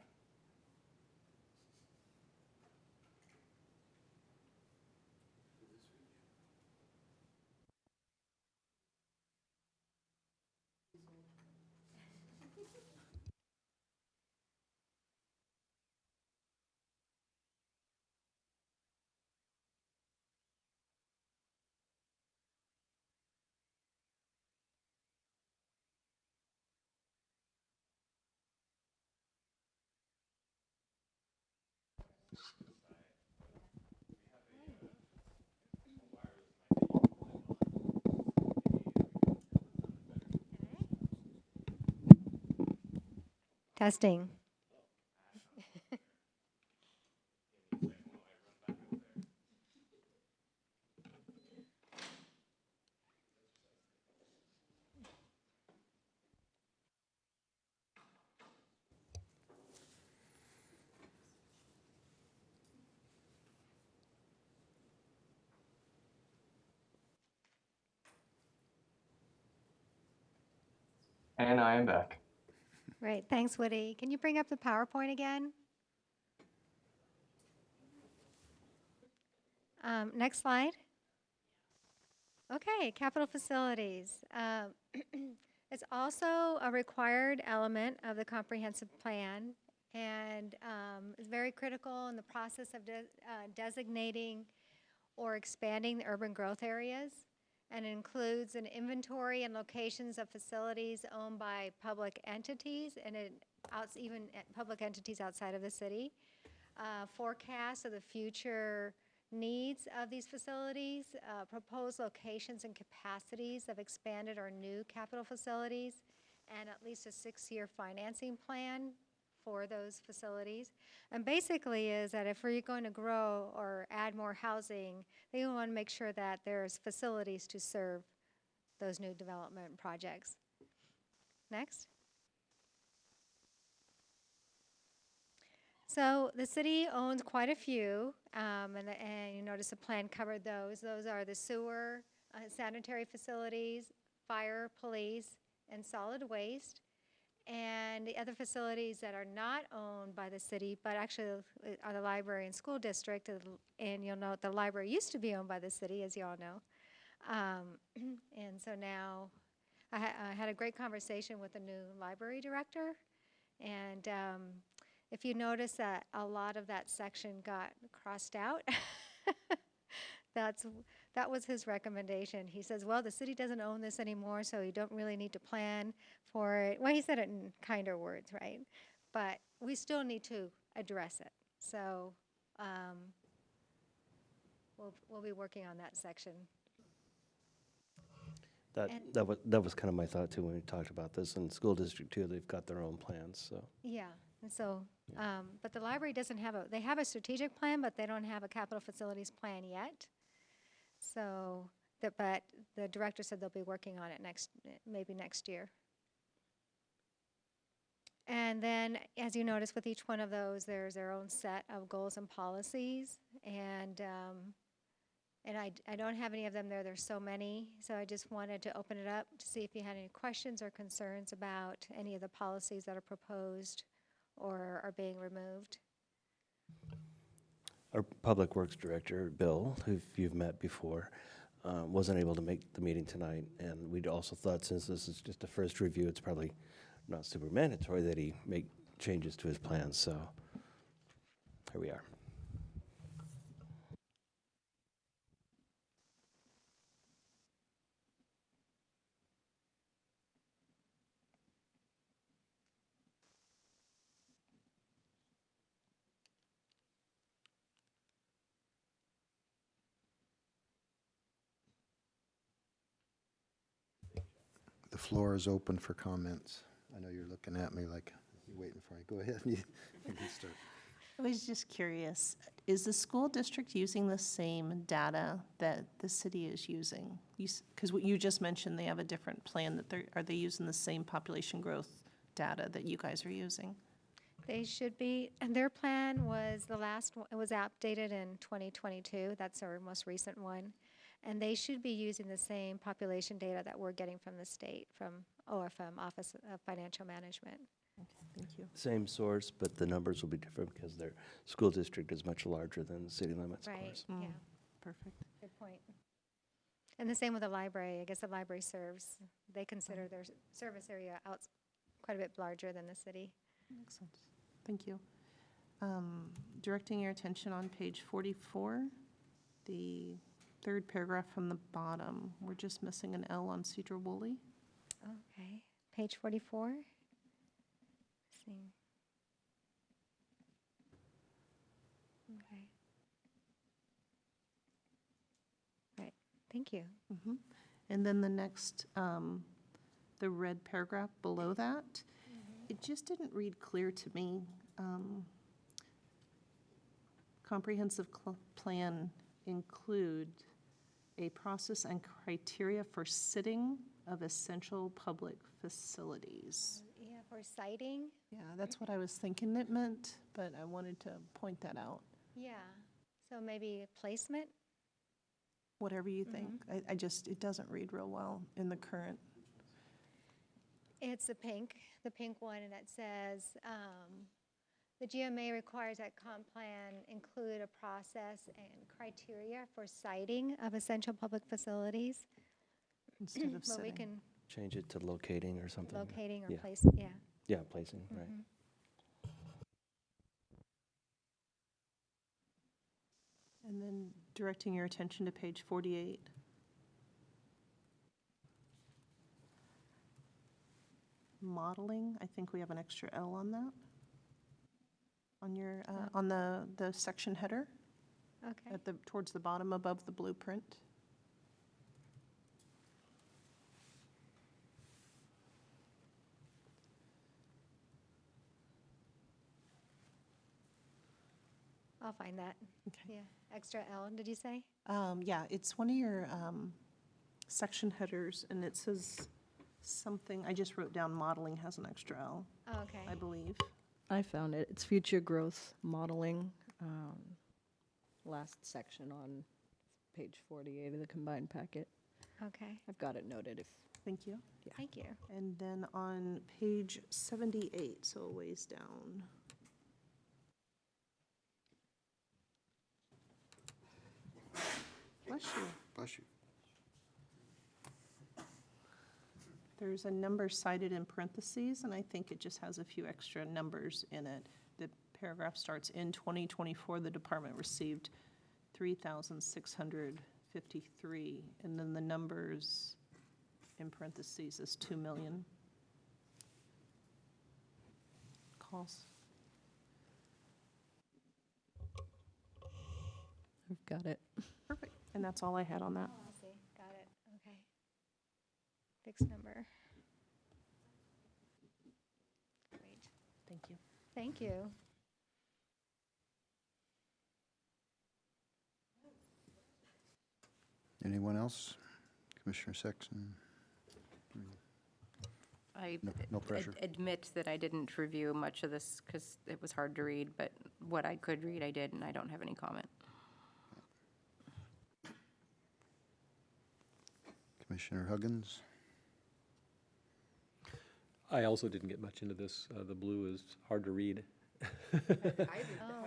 Testing. And I am back. Great, thanks, Woody. Can you bring up the PowerPoint again? Next slide. Okay, capital facilities. It's also a required element of the comprehensive plan and is very critical in the process of designating or expanding the urban growth areas, and includes an inventory and locations of facilities owned by public entities and even public entities outside of the city, forecasts of the future needs of these facilities, proposed locations and capacities of expanded or new capital facilities, and at least a 6-year financing plan for those facilities. And basically is that if we're going to grow or add more housing, they want to make sure that there's facilities to serve those new development projects. Next. So the city owns quite a few, and you notice the plan covered those. Those are the sewer, sanitary facilities, fire, police, and solid waste. And the other facilities that are not owned by the city, but actually are the library and school district. And you'll note the library used to be owned by the city, as you all know. And so now I had a great conversation with the new library director. And if you notice that a lot of that section got crossed out, that was his recommendation. He says, well, the city doesn't own this anymore, so you don't really need to plan for it. Well, he said it in kinder words, right? But we still need to address it. So we'll be working on that section. And- That was kind of my thought too when we talked about this. And school district too, they've got their own plans, so. Yeah, and so, but the library doesn't have they have a strategic plan, but they don't have a capital facilities plan yet. So but the director said they'll be working on it maybe next year. And then, as you notice, with each one of those, there's their own set of goals and policies. And I don't have any of them there. There's so many. So I just wanted to open it up to see if you had any questions or concerns about any of the policies that are proposed or are being removed. Our Public Works Director, Bill, who you've met before, wasn't able to make the meeting tonight, and we'd also thought, since this is just a first review, it's probably not super mandatory that he make changes to his plans, so here we are. The floor is open for comments. I know you're looking at me like you're waiting for me. Go ahead. You can start. I was just curious, is the school district using the same data that the city is using? Because what you just mentioned, they have a different plan are they using the same population growth data that you guys are using? They should be, and their plan was the last one, it was updated in 2022. That's our most recent one. And they should be using the same population data that we're getting from the state, from OFM, Office of Financial Management. Okay, thank you. Same source, but the numbers will be different because their school district is much larger than the city limits, of Right, course. yeah, Perfect. good point. And the same with the library. I guess the library they consider their service area out quite a bit larger than the city. Makes sense. Thank you. Directing your attention on page 44, the third paragraph from the bottom. We're just missing an L on Sedro-Woolley. Okay, page 44. Let's see. Okay. Right, thank you. Mhm. And then the next, the red paragraph below that, it just didn't read clear to me. Comprehensive plan include a process and criteria for sitting of essential public facilities. Yeah, for citing, Yeah, that's what I was thinking it meant, but I wanted to point that out. yeah. So maybe placement? Whatever you think. I just, it doesn't read real well in the current. It's the pink one, and it says, the GMA requires that comp plan include a process and criteria for citing of essential public facilities. Instead of Well, we sitting. can, Change it to locating or something. locating or Yeah. place, yeah. Yeah, placing, right. Mhm. And then directing your attention to page 48. Modeling, I think we have an extra L on that. On your, on the section header, Okay, towards the bottom above the blueprint. I'll find that. Okay. Yeah, extra L, did you say? Yeah, it's one of your section headers, and it says something, I just wrote down modeling has an extra L, Oh, okay. I believe. I found it. It's future growth modeling, last section on page 48 of the combined packet. Okay, I've got it noted if, Thank you. thank you. And then on page 78, so a ways down. Bless you. Bless you. There's a number cited in parentheses, and I think it just has a few extra numbers in it. The paragraph starts, in 2024, the department received 3,653, and then the numbers in parentheses is 2 million calls. I've got it. Perfect. And that's all I had on that. Oh, I see, got it, okay. Fixed number. Great, Thank you. thank you. Anyone else? Commissioner Sexton? I No pressure. admit that I didn't review much of this because it was hard to read, but what I could read, I did, and I don't have any comment. Commissioner Huggins? I also didn't get much into this. The blue is hard to read.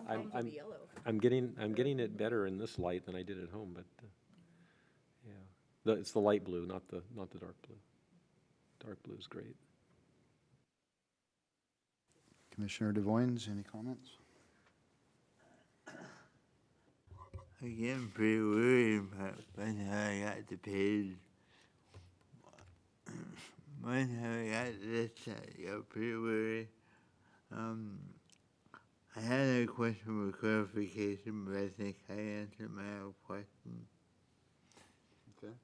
I'm yellow. I'm getting it better in this light than I did at home, but, yeah. It's the light blue, not the dark blue. Dark blue is great. Commissioner DeVoynes, any comments? I get pretty worried about when I got the page. When I got this, I got pretty worried. I had a question for clarification, but I think I answered my own question. Okay.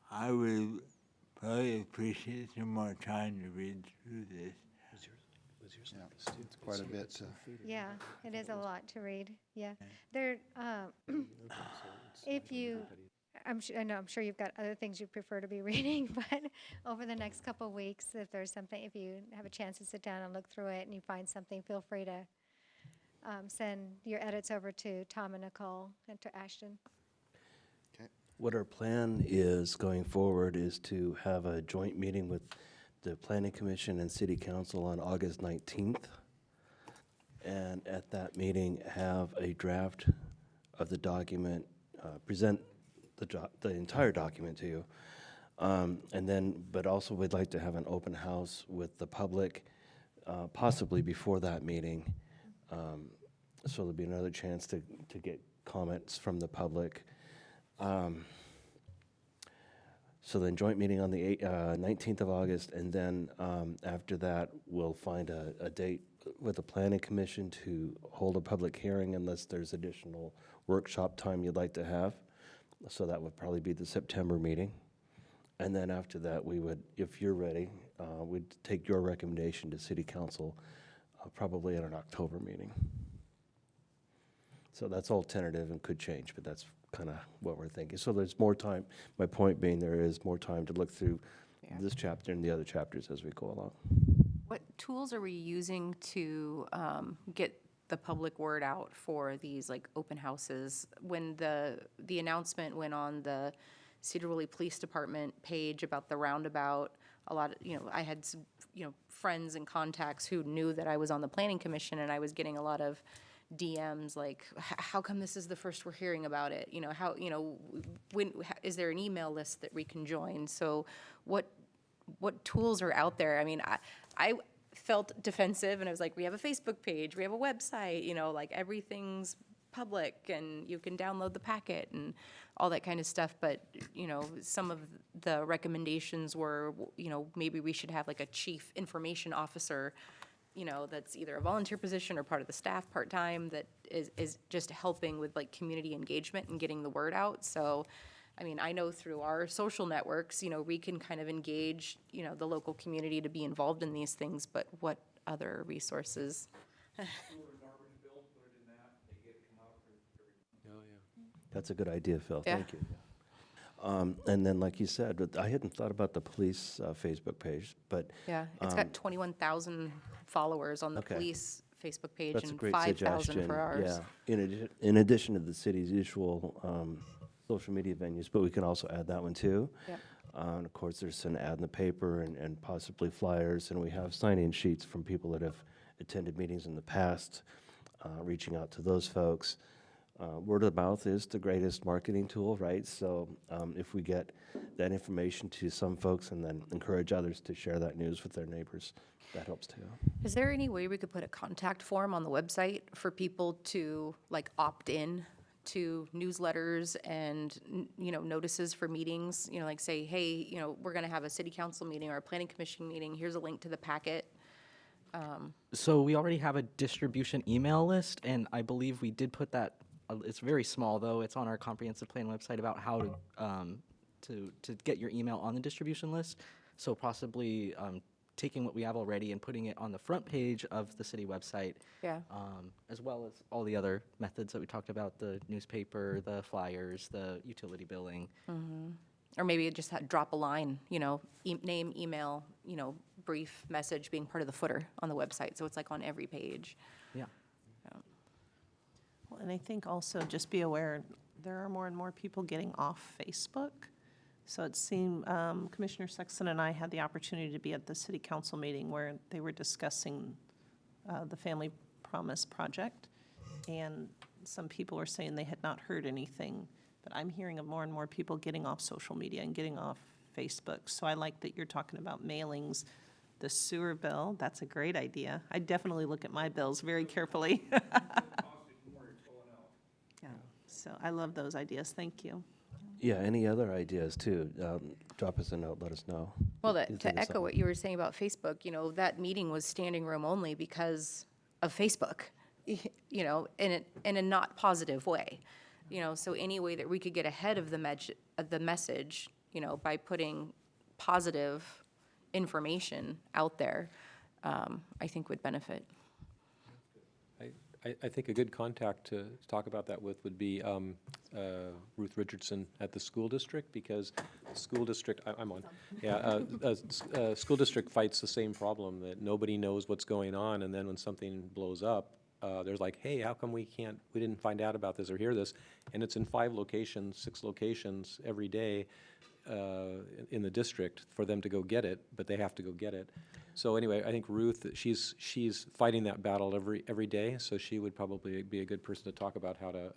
I would probably appreciate some more time to read through this. Yeah, it's quite a bit. Yeah, it is a lot to read, yeah. There, if you, I know, I'm sure you've got other things you prefer to be reading, but over the next couple of weeks, if there's something, if you have a chance to sit down and look through it and you find something, feel free to send your edits over to Tom and Nicole and to Ashton. What our plan is going forward is to have a joint meeting with the Planning Commission and City Council on August 19th. And at that meeting, have a draft of the document, present the entire document to you. And then, but also we'd like to have an open house with the public, possibly before that meeting. So there'll be another chance to get comments from the public. So then joint meeting on the 19th of August, and then after that, we'll find a date with the Planning Commission to hold a public hearing unless there's additional workshop time you'd like to have. So that would probably be the September meeting. And then after that, we would, if you're ready, we'd take your recommendation to City Council, probably at an October meeting. So that's all tentative and could change, but that's kind of what we're thinking. So there's more time, my point being there is more time to look through this chapter and the other chapters as we go along. What tools are we using to get the public word out for these like open houses? When the announcement went on the Sedro-Woolley Police Department page about the roundabout, a lot of, I had some, friends and contacts who knew that I was on the Planning Commission, and I was getting a lot of DMs like, how come this is the first we're hearing about it? When is there an email list that we can join? So what tools are out there? I mean, I felt defensive, and I was like, we have a Facebook page, we have a website, like everything's public and you can download the packet and all that kind of stuff. But, some of the recommendations were, maybe we should have like a chief information officer, that's either a volunteer position or part of the staff part-time that is just helping with like community engagement and getting the word out. So, I mean, I know through our social networks, we can kind of engage, the local community to be involved in these things, but what other resources? That's a good idea, Phil. Yeah. Thank you. And then, like you said, but I hadn't thought about the police Facebook page, but Yeah, it's got 21,000 followers on the Okay. police Facebook page that's a and great 5,000 suggestion. for ours. Yeah, in addition to the city's usual social media venues, but we can also add that one too. Yep. And of course, there's an ad in the paper and possibly flyers, and we have sign-in sheets from people that have attended meetings in the past, reaching out to those folks. Word of mouth is the greatest marketing tool, right? So if we get that information to some folks and then encourage others to share that news with their neighbors, that helps too. Is there any way we could put a contact form on the website for people to like opt in to newsletters and, notices for meetings? Like say, hey, we're going to have a city council meeting or a planning commission meeting. Here's a link to the packet. So we already have a distribution email list, and I believe we did put that, it's very small though, it's on our comprehensive plan website about how to to get your email on the distribution list. So possibly taking what we have already and putting it on the front page of the city website, Yeah. as well as all the other methods that we talked about, the newspaper, the flyers, the utility billing. Or maybe just drop a line, name, email, brief message being part of the footer on the website. So it's like on every page. Yeah. Well, and I think also just be aware, there are more and more people getting off Facebook. So it seemed, Commissioner Sexton and I had the opportunity to be at the city council meeting where they were discussing the Family Promise Project. And some people were saying they had not heard anything, but I'm hearing of more and more people getting off social media and getting off Facebook. So I like that you're talking about mailings. The sewer bill, that's a great idea. I definitely look at my bills very carefully. Yeah, so I love those ideas, thank you. Yeah, any other ideas too? Drop us a note, let us know. Well, You think to of echo something. what you were saying about Facebook, that meeting was standing room only because of Facebook, in a not positive way. So any way that we could get ahead of the message, by putting positive information out there, I think would benefit. I think a good contact to talk about that with would be Ruth Richardson at the school district, because the school district, I'm on, yeah, school district fights the same problem, that nobody knows what's going on, and then when something blows up, there's like, hey, how come we didn't find out about this or hear this? And it's in 5 locations, 6 locations every day in the district for them to go get it, but they have to go get it. So anyway, I think Ruth, she's fighting that battle every day, so she would probably be a good person to talk about how to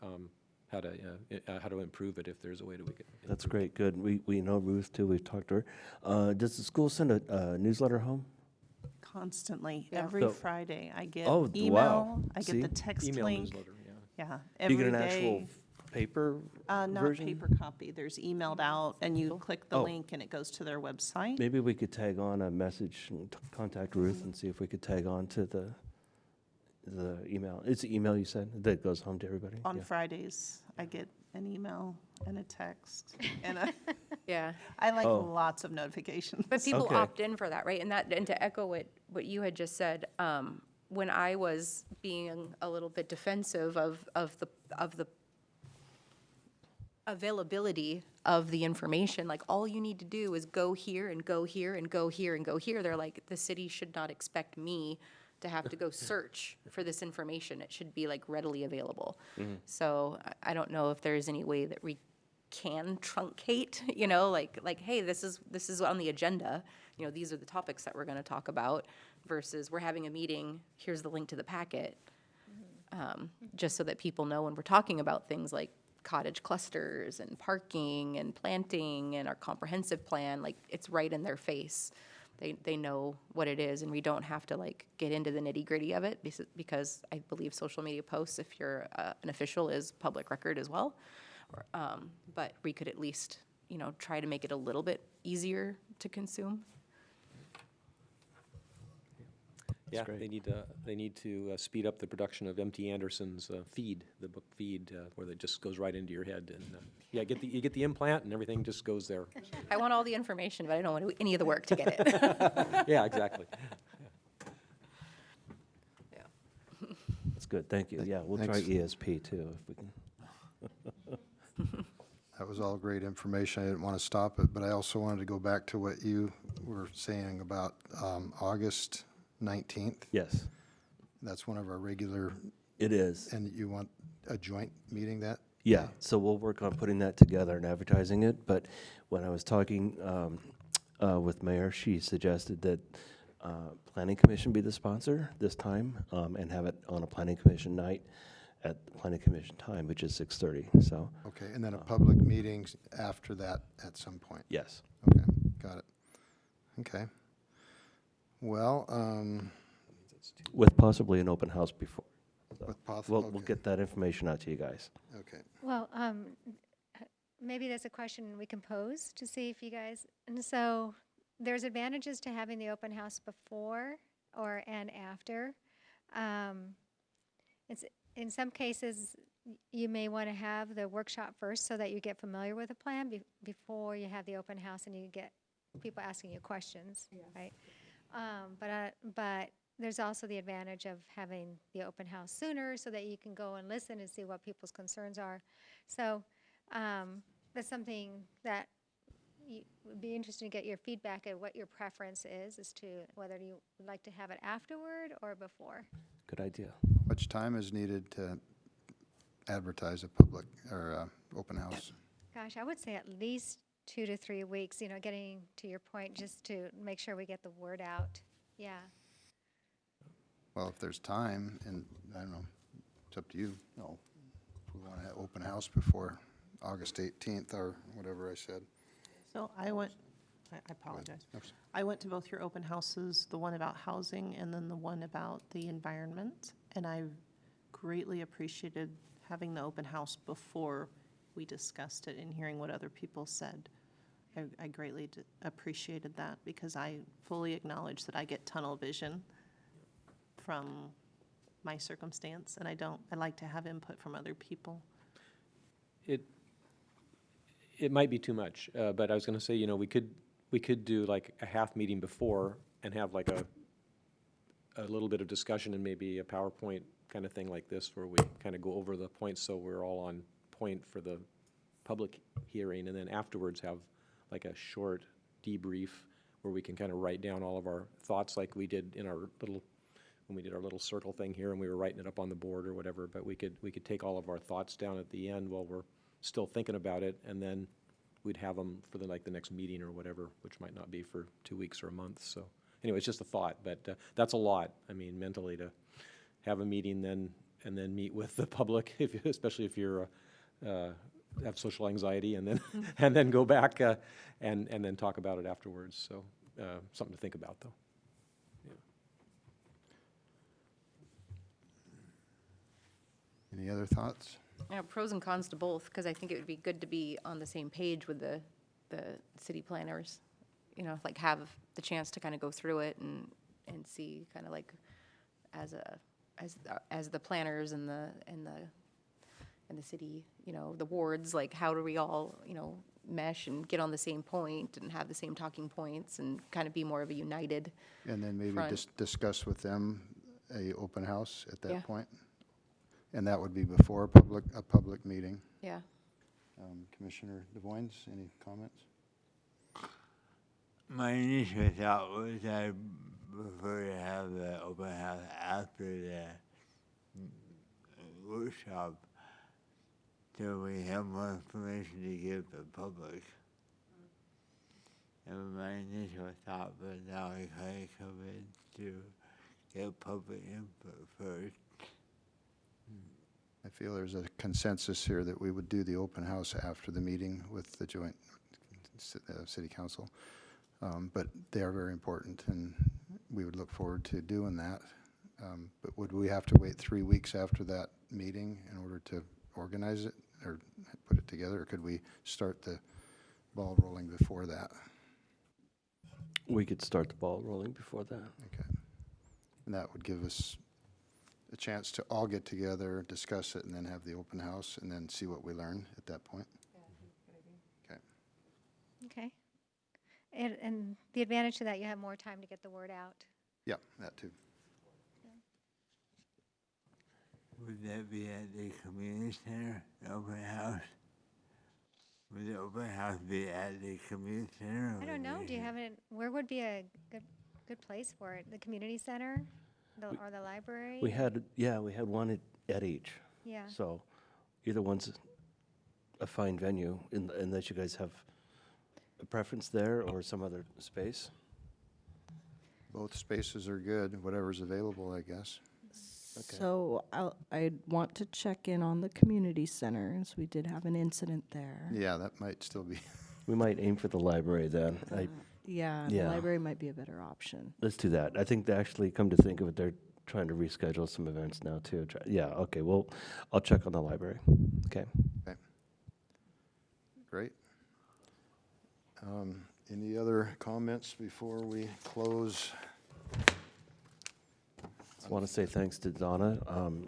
improve it if there's a way that we could. That's great, good. We know Ruth too, we've talked to her. Does the school send a newsletter home? Constantly, Yeah. every So- Friday, I get Oh, wow. email, I See? get the text Email link. newsletter, yeah. Yeah, Do you every get an actual day. paper Not version? paper copy, there's emailed out, and you click the Oh. link and it goes to their website. Maybe we could tag on a message and contact Ruth and see if we could tag on to the email. It's the email you said that goes home to everybody? On Yeah. Fridays, I get an email and a text, and Yeah. I like Oh. lots of notifications. But people Okay. opt in for that, right? And to echo what you had just said, when I was being a little bit defensive of the availability of the information, like all you need to do is go here and go here and go here and go here. They're like, the city should not expect me to have to go search for this information. It should be like readily available. So I don't know if there's any way that we can truncate, like, hey, this is on the agenda. These are the topics that we're going to talk about, versus we're having a meeting, here's the link to the packet. Just so that people know when we're talking about things like cottage clusters and parking and planting and our comprehensive plan, like it's right in their face. They know what it is, and we don't have to like get into the nitty gritty of it, because I believe social media posts, if you're an official, is public record as well. But we could at least, try to make it a little bit easier to consume. Yeah, great. they need to speed up the production of M.T. Anderson's feed, the book feed, where it just goes right into your head. And you get the implant and everything just goes there. I want all the information, but I don't want to do any of the work to get it. Yeah, exactly. That's good, thank you. Yeah, we'll try Thanks. ESP too, if we can. That was all great information. I didn't want to stop it, but I also wanted to go back to what you were saying about August 19th. Yes, That's one of our regular, it is. and you want a joint meeting that? Yeah, so we'll work on putting that together and advertising it, but when I was talking with Mayor, she suggested that Planning Commission be the sponsor this time, and have it on a Planning Commission night at the Planning Commission time, which is 6:30, so, Okay, and then a public meeting after that at some point. yes. Okay, got it. Okay. Well, With possibly an open house before. So with possible, We'll get that information out to you guys. Okay. Well, maybe that's a question we can pose to see if you guys, and so there's advantages to having the open house before and after. It's, in some cases, you may want to have the workshop first so that you get familiar with the plan before you have the open house and you get people asking you questions, right? But there's also the advantage of having the open house sooner so that you can go and listen and see what people's concerns are. So that's something that would be interesting to get your feedback at what your preference is as to whether you would like to have it afterward or before. Good idea. Much time is needed to advertise a public or open house? Gosh, I would say at least 2 to 3 weeks, getting to your point, just to make sure we get the word out. Yeah. Well, if there's time, and I don't know, it's up to you. No, if we want to open house before August 18th or whatever I said. So I apologize. Oops. I went to both your open houses, the one about housing and then the one about the environment. And I greatly appreciated having the open house before we discussed it and hearing what other people said. I greatly appreciated that because I fully acknowledge that I get tunnel vision from my circumstance, and I like to have input from other people. It might be too much, but I was gonna say, we could do like a half meeting before and have like a little bit of discussion and maybe a PowerPoint kind of thing like this where we kind of go over the points so we're all on point for the public hearing, and then afterwards have like a short debrief where we can kind of write down all of our thoughts like we did in our when we did our little circle thing here and we were writing it up on the board or whatever, but we could take all of our thoughts down at the end while we're still thinking about it, and then we'd have them for the next meeting or whatever, which might not be for 2 weeks or a month. So anyway, it's just a thought, but that's a lot. I mean, mentally to have a meeting and then meet with the public, especially if you're have social anxiety, and then and then go back and then talk about it afterwards. So something to think about, though. Any other thoughts? Pros and cons to both, because I think it would be good to be on the same page with the city planners, like have the chance to kind of go through it and see kind of like as the planners and the city, the wards, like how do we all, mesh and get on the same point and have the same talking points and kind of be more of a united. And then maybe front. just discuss with them a open house at that Yeah. point? And that would be before a public meeting. Yeah. Commissioner DeVoynes, any comments? My initial thought was I prefer to have the open house after the workshop so we have more information to give the public. And my initial thought was now we kind of come in to get public input first. I feel there's a consensus here that we would do the open house after the meeting with the joint city council. But they are very important, and we would look forward to doing that. But would we have to wait 3 weeks after that meeting in order to organize it or put it together? Or could we start the ball rolling before that? We could start the ball rolling before that. Okay. And that would give us a chance to all get together, discuss it, and then have the open house, and then see what we learn at that point. Okay. Okay. And the advantage to that, you have more time to get the word out. Yeah, that too. Would that be at the community center, the open house? Would the open house be at the community center? I don't know, do you have it, where would be a good place for it? The community center or the library? We had one at each. Yeah. So either one's a fine venue, unless you guys have a preference there or some other space. Both spaces are good, whatever's available, I guess. Okay. So I'd want to check in on the community center, as we did have an incident there. Yeah, that might still be. We might aim for the library then. Yeah, the Yeah. library might be a better option. Let's do that. I think they actually, come to think of it, they're trying to reschedule some events now too. Yeah, okay, well, I'll check on the library. Okay. Okay. Great. Any other comments before we close want to say thanks to Donna.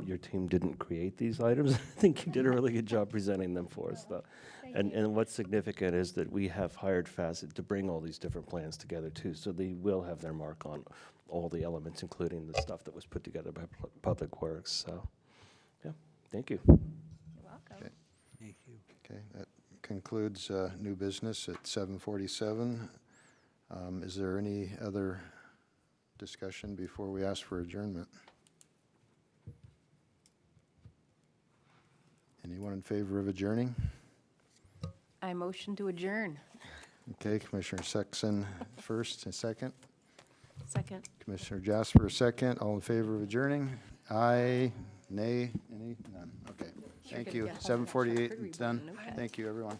Your team didn't create these items. I think you did a really good job presenting them for us, though. And what's significant is that we have hired Facet to bring all these different plans together, too, so they will have their mark on all the elements, including the stuff that was put together by Public Works. So, yeah, thank you. You're welcome. Okay. Thank you. Okay, that concludes new business at 7:47. Is there any other discussion before we ask for adjournment? Anyone in favor of adjourning? I motion to adjourn. Okay, Commissioner Sexton first and second. Second. Commissioner Jasper second. All in favor of adjourning? Aye, nay, any? None. Okay. Thank good you. to get home. 7:48, Pretty it's done. written, okay. Thank you, everyone.